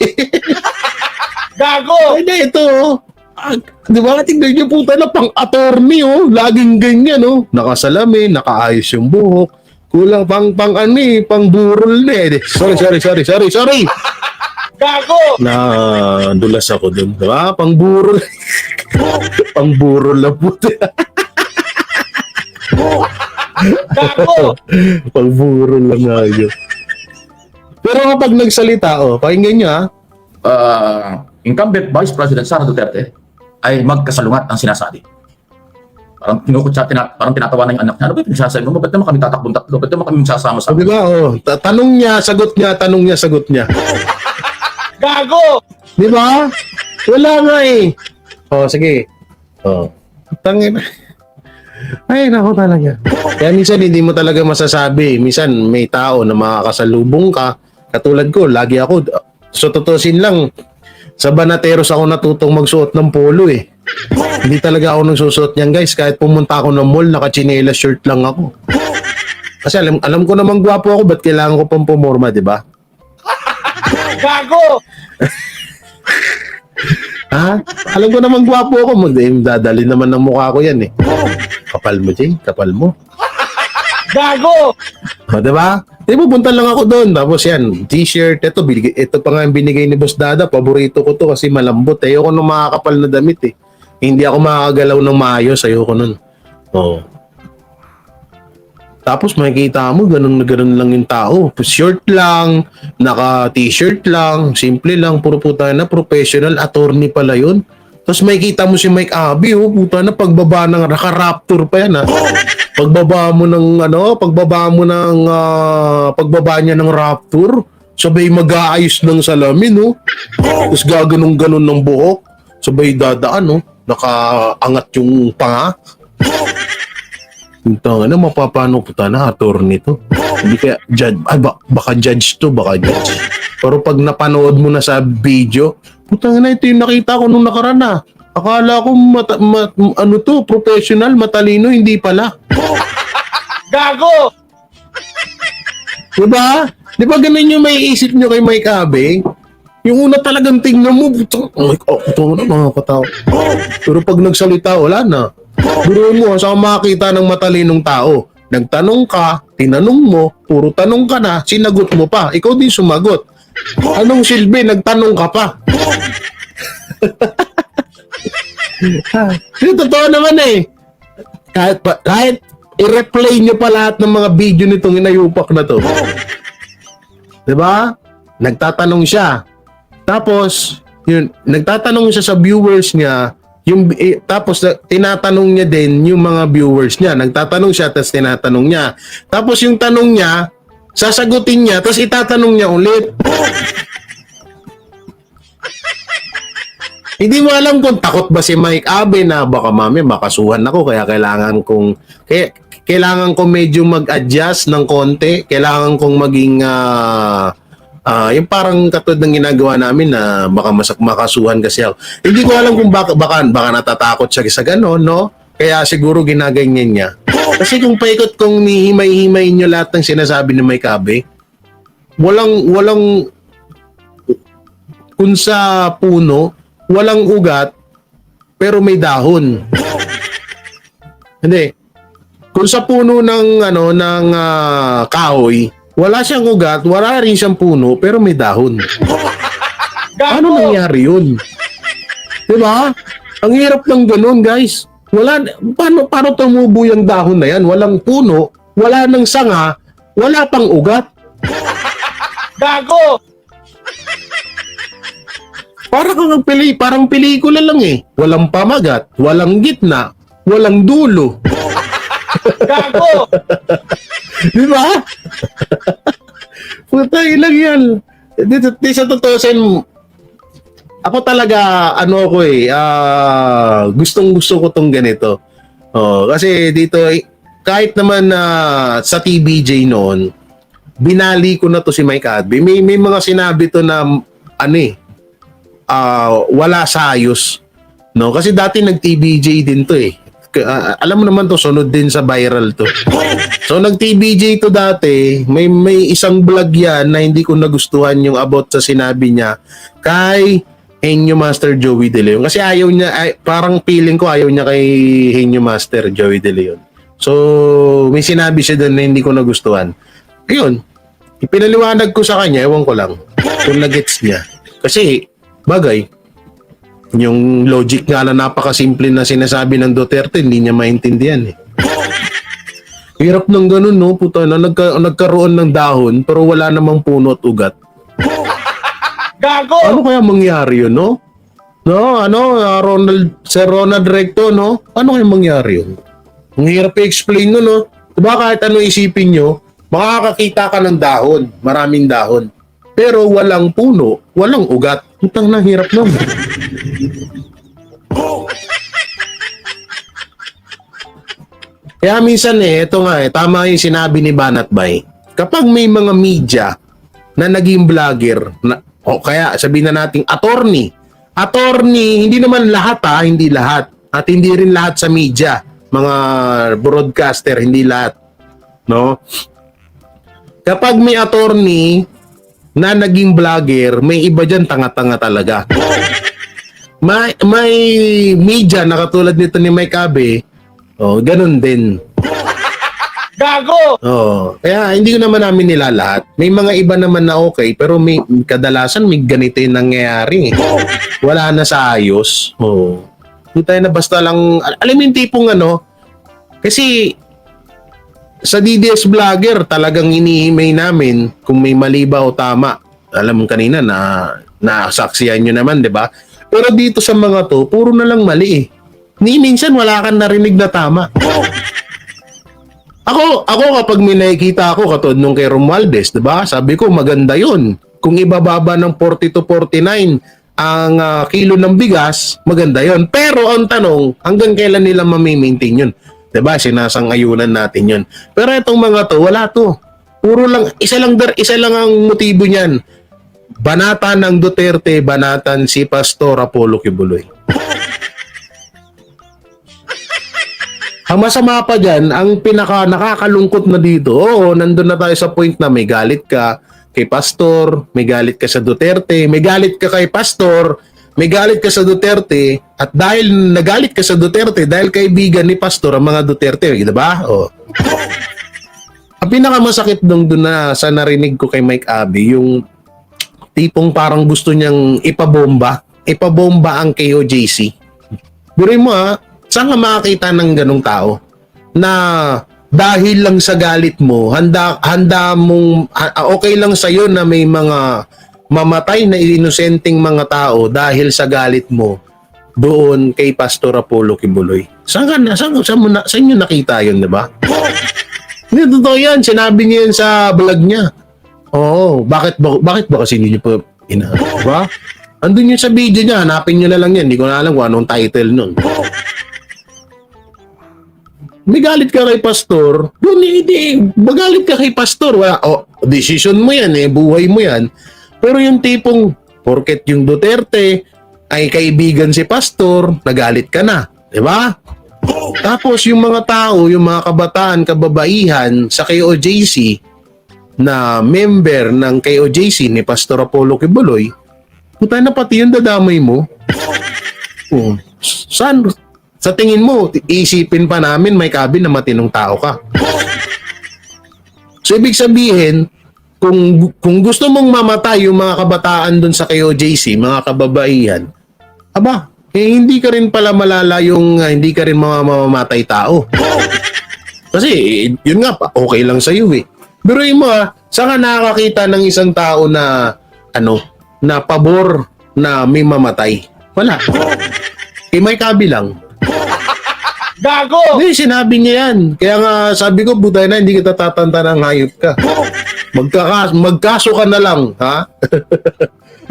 Gago! Hindi, ito di ba? Tingnan niyo puta na pang-attorney Laging ganyan Nakasalamin, nakaayos yung buhok. Kulang pang burol na eh. Sorry. Gago! Dulas ako dun. Diba? Pang burol. Pang burol na puta. Gago! Pang burol lang nga yun. Pero kapag nagsalita, pakinggan niyo Incumbent Vice President Sara Duterte ay magkasalungat ang sinasabi. Parang parang tinatawa na yung anak niya. Ano ba yung pinagsasabi mo? Ba't naman kami tatakbong tatlo? Ba't naman kami magsasama sa... Di ba? Tanong niya, sagot niya. Gago! Di ba? Wala nga eh. Sige. Tangin. Ay, nako talaga. Kaya minsan hindi mo talaga masasabi. Minsan may tao na makakasalubong ka. Katulad ko, lagi ako. So, tutusin lang. Sa Banateros ako natutong magsuot ng polo eh. Hindi talaga ako nagsusuot niyan guys. Kahit pumunta ako ng mall, naka-chinela shirt lang ako. Kasi alam ko namang gwapo ako. Ba't kailangan ko pang pumorma, di ba? Gago! Ha? Alam ko namang gwapo ako. Dadali naman ng mukha ko yan eh. Kapal mo, Jay. Kapal mo. Gago! Diba? Di pupunta lang ako doon. Tapos yan, t-shirt. Ito pa nga yung binigay ni Boss Dada. Paborito ko to kasi malambot. Ayoko nung makakapal na damit eh. Hindi ako makakagalaw ng maayos. Ayoko nun. Tapos makikita mo, ganun lang yung tao. Short lang, naka-t-shirt lang, simple lang, puro puta na, professional, attorney pala yun. Tapos makikita mo si Mike Abby, puta na, pagbaba ng, naka-raptor pa yan pagbaba niya ng raptor, sabay mag-aayos ng salamin, Tapos gaganong-ganon ng buhok, sabay dadaan, nakaangat yung panga. Ito, mapapano puta na, attorney to. Hindi kaya, judge, baka judge to, baka judge. Pero pag napanood mo na sa video, putang na, ito yung nakita ko nung nakaraan Akala ko professional, matalino, hindi pala. Gago! Diba? Diba ganun yung may isip nyo kay Mike Abe? Yung una talagang tingnan mo, ito na mga katao. Pero pag nagsalita, wala na. Biro mo, saan makakita ng matalinong tao? Nagtanong ka, tinanong mo, puro tanong ka na, sinagot mo pa. Ikaw din sumagot. Anong silbi? Nagtanong ka pa. Totoo naman eh. Kahit i-replay nyo pa lahat ng mga video nitong inayupak na to. Diba? Nagtatanong siya. Tapos, nagtatanong siya sa viewers niya, tapos tinatanong niya din yung mga viewers niya. Nagtatanong siya, tapos tinatanong niya. Tapos yung tanong niya, sasagutin niya, tapos itatanong niya ulit. Hindi mo alam kung takot ba si Mike Abe na baka makasuhan ako, kaya kailangan ko medyo mag-adjust ng konti. Kailangan kong maging yung parang katulad ng ginagawa namin na baka makasuhan kasi ako. Hindi ko alam kung baka natatakot siya sa gano'n, no? Kaya siguro ginaganyan niya. Kasi kung paikot kong nihimay-himay niyo lahat ng sinasabi ni Mike Abe, walang kung sa puno, walang ugat, pero may dahon. Hindi. Kung sa puno ng kahoy, wala siyang ugat, wala rin siyang puno, pero may dahon. Ano nangyari yun? Diba? Ang hirap ng ganun, guys. Paano tumubo yung dahon na yan? Walang puno, wala ng sanga, wala pang ugat. Gago! Parang pelikula lang eh. Walang pamagat, walang gitna, walang dulo. Gago! Di ba? Puta, ilang yan. Di sa totoo, ako talaga, gustong-gusto ko tong ganito. Kasi dito, kahit naman sa TBJ noon, binali ko na to si Mike Adby. May mga sinabi to na, wala sa ayos. No? Kasi dati nag-TBJ din to eh. alam mo naman to, sunod din sa viral to. So nag-TBJ to dati, may isang vlog yan na hindi ko nagustuhan yung about sa sinabi niya kay Henyo Master Joey De Leon. Kasi ayaw niya, parang feeling ko ayaw niya kay Henyo Master Joey De Leon. So may sinabi siya doon na hindi ko nagustuhan. Ayun, ipinaliwanag ko sa kanya, ewan ko lang kung nagets niya. Kasi bagay, yung logic nga na napakasimple na sinasabi ng Duterte, hindi niya maintindihan eh. Hirap ng ganun, no? Puta na, nagkaroon ng dahon pero wala namang puno at ugat. Gago! Ano kaya mangyari yun, no? No, Sir Ronald Recto, no? Ano kaya mangyari yun? Ang hirap i-explain no, no? Diba kahit ano isipin nyo, makakakita ka ng dahon, maraming dahon. Pero walang puno, walang ugat. Putang na, hirap naman. Kaya minsan ito nga tama yung sinabi ni Banat Bay. Kapag may mga media na naging vlogger, o kaya sabihin na nating attorney, hindi naman lahat hindi lahat. At hindi rin lahat sa media, mga broadcaster, hindi lahat. No? Kapag may attorney na naging vlogger, may iba dyan tanga-tanga talaga. May media na katulad nito ni Mike Abe, ganun din. Gago! Kaya hindi ko naman namin nilalahat. May mga iba naman na okay, pero may kadalasan may ganito yung nangyayari. Wala na sa ayos. Hindi tayo na basta lang, alam mo yung tipong kasi sa DDS vlogger talagang inihimay namin kung may mali ba o tama. Alam mo kanina na nasaksihan nyo naman, di ba? Pero dito sa mga to, puro na lang mali eh. Ni minsan wala kang narinig na tama. Ako kapag may nakikita ako katulad nung kay Romualdez, 'di ba? Sabi ko maganda 'yon. Kung ibababa ng 40 to 49 ang kilo ng bigas, maganda 'yon. Pero ang tanong, hanggang kailan nila ma-maintain 'yon? 'Di ba? Sinasang-ayunan natin 'yon. Pero itong mga to, wala to. Puro lang isa lang ang motibo niyan. Banatan ng Duterte, banatan si Pastor Apollo Kibuloy. Ang masama pa dyan, ang pinaka nakakalungkot na dito, nandun na tayo sa point na may galit ka kay Pastor, may galit ka sa Duterte, may galit ka kay Pastor, may galit ka sa Duterte, at dahil nagalit ka sa Duterte, dahil kaibigan ni Pastor ang mga Duterte, di ba? Ang pinakamasakit doon na sa narinig ko kay Mike Abe, yung tipong parang gusto niyang ipabomba ang KOJC. Biruin mo saan ka makakita ng ganong tao na dahil lang sa galit mo, handa mong, okay lang sa'yo na may mga mamatay na inosenteng mga tao dahil sa galit mo doon kay Pastor Apollo Kibuloy. Saan nyo nakita yun, di ba? Hindi, totoo yan. Sinabi niya yan sa vlog niya. Bakit ba kasi hindi nyo pa diba? Andun yun sa video niya, hanapin nyo na lang yan. Hindi ko na alam kung anong title nun. May galit ka kay Pastor, magalit ka kay Pastor. Wala, decision mo yan buhay mo yan. Pero yung tipong, porket yung Duterte ay kaibigan si Pastor, nagalit ka na. Diba? Tapos yung mga tao, yung mga kabataan, kababaihan sa KOJC na member ng KOJC ni Pastor Apollo Kibuloy, puta na pati yung dadamay mo. Saan? Sa tingin mo, isipin pa namin may kabi na matinong tao ka. So ibig sabihin, kung gusto mong mamatay yung mga kabataan dun sa KOJC, mga kababaihan, hindi ka rin pala malala yung hindi ka rin mamamatay tao. Kasi yun nga, okay lang sa'yo eh. Biruin mo saan ka nakakita ng isang tao na na pabor na may mamatay? Wala. May kabi lang. Gago! Hindi, sinabi niya yan. Kaya nga sabi ko, butay na, hindi kita tatanta ng hayop ka. Magkaso ka na lang, ha?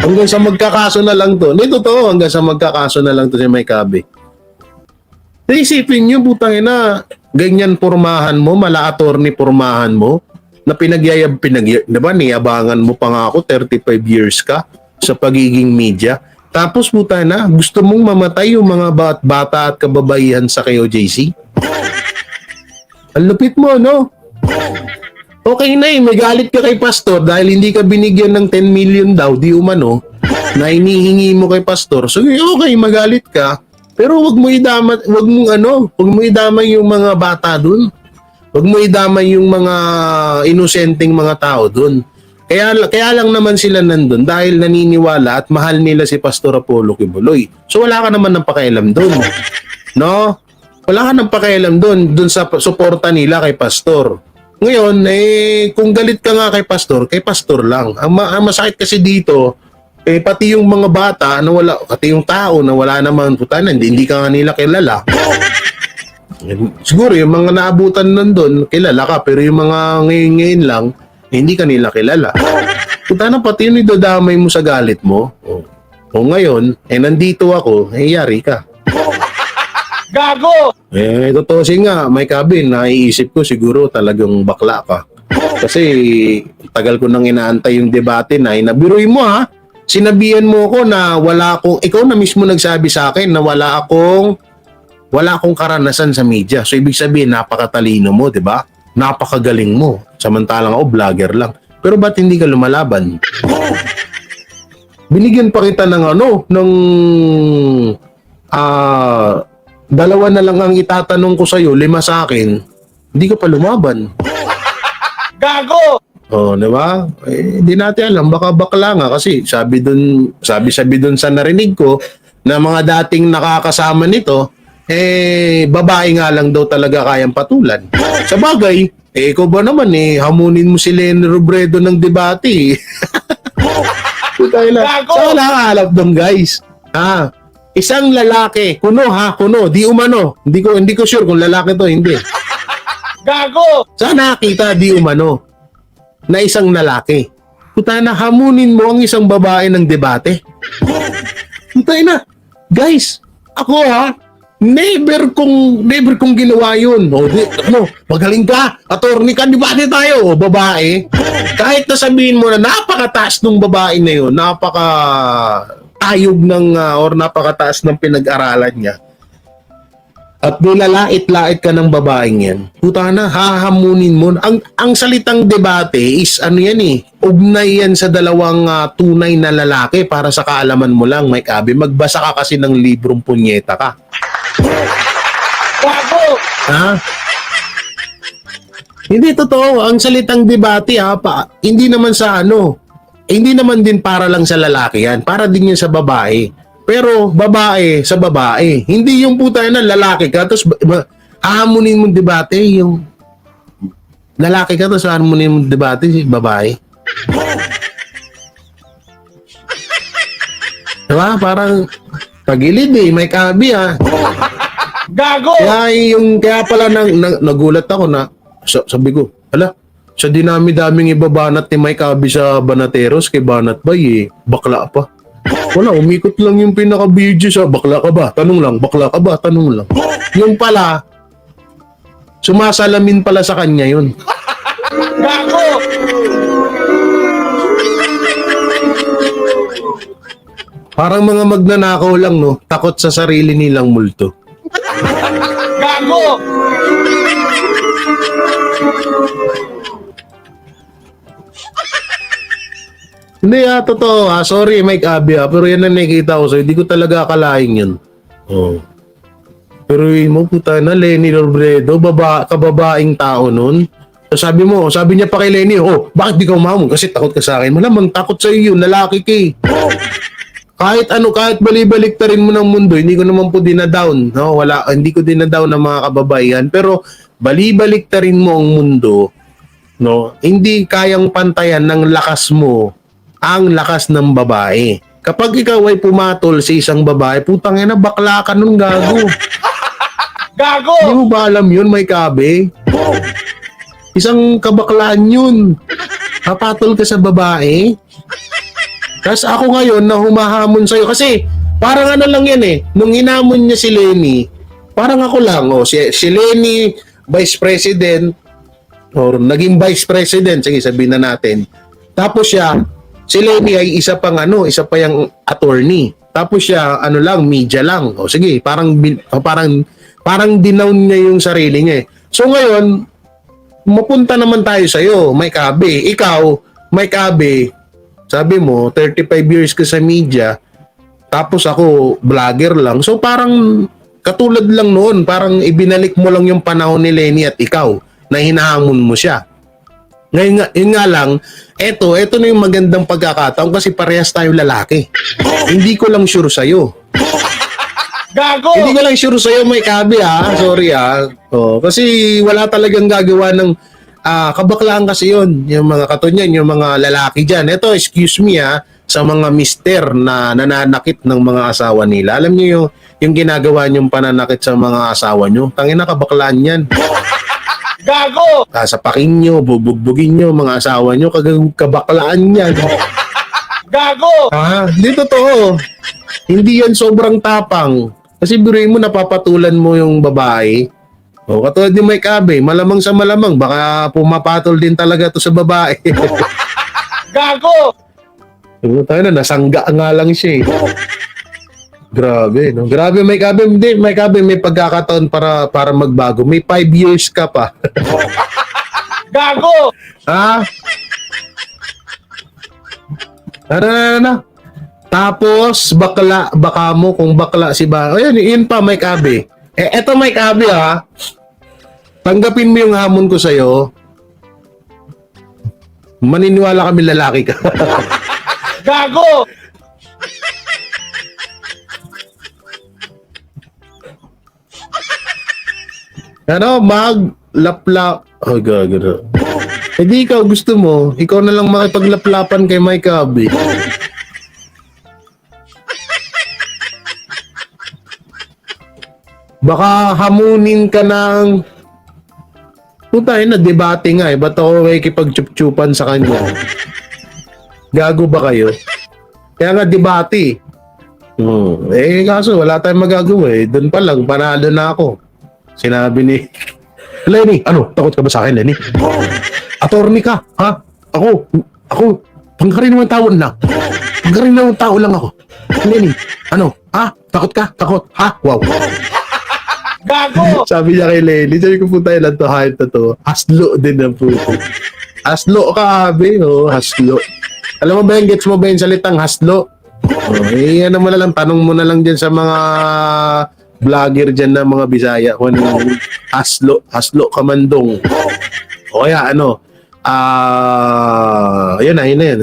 Hanggang sa magkakaso na lang to. Hindi, totoo, hanggang sa magkakaso na lang to si Mike Abe. Naisipin niyo, butang ina, ganyan pormahan mo, mala attorney pormahan mo, na diba, niyabangan mo pa nga ako, 35 years ka sa pagiging media. Tapos puta na, gusto mong mamatay yung mga bata at kababaihan sa KOJC? Ang lupit mo, no? Okay na may galit ka kay pastor dahil hindi ka binigyan ng 10 million daw, di umano, na inihingi mo kay pastor. So okay, magalit ka. Pero wag mo idamay yung mga bata dun. Wag mo idamay yung mga inosenteng mga tao dun. Kaya lang naman sila nandun dahil naniniwala at mahal nila si Pastor Apollo Kibuloy. So wala ka naman ng pakialam dun. No? Wala ka ng pakialam dun sa suporta nila kay Pastor. Ngayon, kung galit ka nga kay Pastor lang. Ang masakit kasi dito, pati yung mga bata na wala, pati yung tao na wala naman putanan, hindi ka nga nila kilala. Siguro yung mga naabutan nandun, kilala ka, pero yung mga ngayon lang, hindi ka nila kilala. Putana, pati yung idadamay mo sa galit mo. O ngayon, nandito ako, yari ka. Gago! Totoo nga, may kabin, naiisip ko siguro talagang bakla ka. Kasi tagal ko nang inaantay yung debate na inabiruin mo ha. Sinabihan mo ko na ikaw na mismo nagsabi sa akin na wala akong karanasan sa media. So ibig sabihin, napakatalino mo, di ba? Napakagaling mo. Samantalang ako, vlogger lang. Pero ba't hindi ka lumalaban? Binigyan pa kita ng dalawa na lang ang itatanong ko sa'yo, 5 sa akin, hindi ka pa lumaban. Gago! Di ba? Di natin alam, baka bakla nga kasi sabi dun sa narinig ko na mga dating nakakasama nito, babae nga lang daw talaga kayang patulan. Sa bagay, ikaw ba naman hamunin mo si Lenny Robredo ng debate. Sa wala ka alam dong guys. Isang lalaki, kuno, di umano. Hindi ko sure kung lalaki to, hindi. Gago! Saan nakita di umano na isang lalaki? Putana, hamunin mo ang isang babae ng debate. Putana, guys, ako never kong ginawa yun. Magaling ka, attorney ka, debate tayo, babae. Kahit nasabihin mo na napakataas ng babae na yun, ayog or napakataas ng pinag-aralan niya. At nilalait-lait ka ng babaeng yan. Putana, hahamunin mo. Ang salitang debate is ugnay yan sa dalawang tunay na lalaki para sa kaalaman mo lang, Mike Abby. Magbasa ka kasi ng librong punyeta ka. Gago! Hindi totoo. Ang salitang debate hindi naman hindi naman din para lang sa lalaki yan. Para din yan sa babae. Pero babae sa babae. Hindi yung puta na lalaki ka tapos hahamunin mong debate yung lalaki ka tapos hahamunin mong debate si babae. Diba? Parang pagilid may kabi Gago! Kaya pala nagulat ako na sabi ko, sa dinami-daming ibabanat ni Mike Abby sa Banateros kay Banat Bay bakla pa. Wala, umikot lang yung pinaka-video sa bakla ka ba? Tanong lang, bakla ka ba? Tanong lang. Yung pala, sumasalamin pala sa kanya yun. Gago! Parang mga magnanakaw lang, no? Takot sa sarili nilang multo. Gago! Hindi totoo sorry Mike Abby pero yan ang nakikita ko so hindi ko talaga akalain yun. Pero mo puta na Lenny Robredo, kababaing tao nun. So sabi niya pa kay Lenny, bakit di ka umamon? Kasi takot ka sa akin. Malamang takot sa iyo, lalaki ka Kahit balibalik ta rin mo ng mundo, hindi ko naman po dinadown. No? Hindi ko dinadown ng mga kababaihan. Pero balibalik ta rin mo ang mundo, no? Hindi kayang pantayan ng lakas mo ang lakas ng babae. Kapag ikaw ay pumatol sa isang babae, putang ina, bakla ka nun, gago. Gago! Hindi mo ba alam yun, may kabe? Isang kabaklaan yun. Papatol ka sa babae. Tapos ako ngayon na humahamon sa'yo. Kasi parang lang yan Nung hinamon niya si Lenny, parang ako lang. Si Lenny, Vice President, or naging Vice President, sige sabihin na natin. Tapos si Lenny ay isa pa yung attorney. Tapos siya, ano lang, media lang. O sige, parang dinown niya yung sarili niya eh. So ngayon, mapunta naman tayo sa'yo, Mike Abe. Ikaw, Mike Abe, sabi mo, 35 years ka sa media, tapos ako, vlogger lang. So parang katulad lang noon, parang ibinalik mo lang yung panahon ni Lenny at ikaw na hinahamon mo siya. Ngayon nga, yun nga lang, eto na yung magandang pagkakataon kasi parehas tayong lalaki. Hindi ko lang sure sa'yo. Gago! Hindi ko lang sure sa'yo, Mike Abe Sorry Oh, kasi wala talagang gagawa ng kabaklaan kasi yun. Yung mga katunyan, yung mga lalaki dyan. Ito, excuse me sa mga mister na nananakit ng mga asawa nila. Alam niyo yung ginagawa niyong pananakit sa mga asawa niyo. Tangina, kabaklaan yan. Gago! Sapakin nyo, bubugbugin nyo mga asawa nyo, kabaklaan yan. Gago! Hindi totoo. Hindi yan sobrang tapang. Kasi biruin mo, napapatulan mo yung babae. O, katulad ni Mike Abe, malamang sa malamang, baka pumapatol din talaga to sa babae. Gago! Tayo na, nasangga nga lang siya eh. Grabe, no? Grabe, Mike Abe. Hindi, Mike Abe, may pagkakataon para magbago. May 5 years ka pa. Gago! Na. Tapos, baka mo kung bakla si ba. Ayun, yun pa, Mike Abe. Eto, Mike Abe, tanggapin mo yung hamon ko sa'yo. Maniniwala kami lalaki ka. Gago! Maglaplap. Oh, gago. Di ikaw gusto mo, ikaw na lang makipaglaplapan kay Mike Abe. Baka hamunin ka ng tayo na debate nga eh. Ba't ako makikipag-chup-chupan sa kanya? Gago ba kayo? Kaya nga debate. Kaso wala tayong magagawa eh. Doon pa lang, panalo na ako. Sinabi ni Lenny, takot ka ba sa akin, Lenny? Attorney ka, ha? Ako, pangkaraniwang tao lang. Pangkaraniwang tao lang ako. Lenny, takot ka? Takot, ha? Wow. Gago! Sabi niya kay Lenny, sabi ko po tayo lang to, kahit na to. Haslo din ang puto. Haslo ka, Abe, haslo. Alam mo ba yung gets mo ba yung salitang haslo? Ano mo na lang, tanong mo na lang dyan sa mga vlogger dyan na mga Bisaya kung ano yung haslo kamandong. O kaya yun na yun.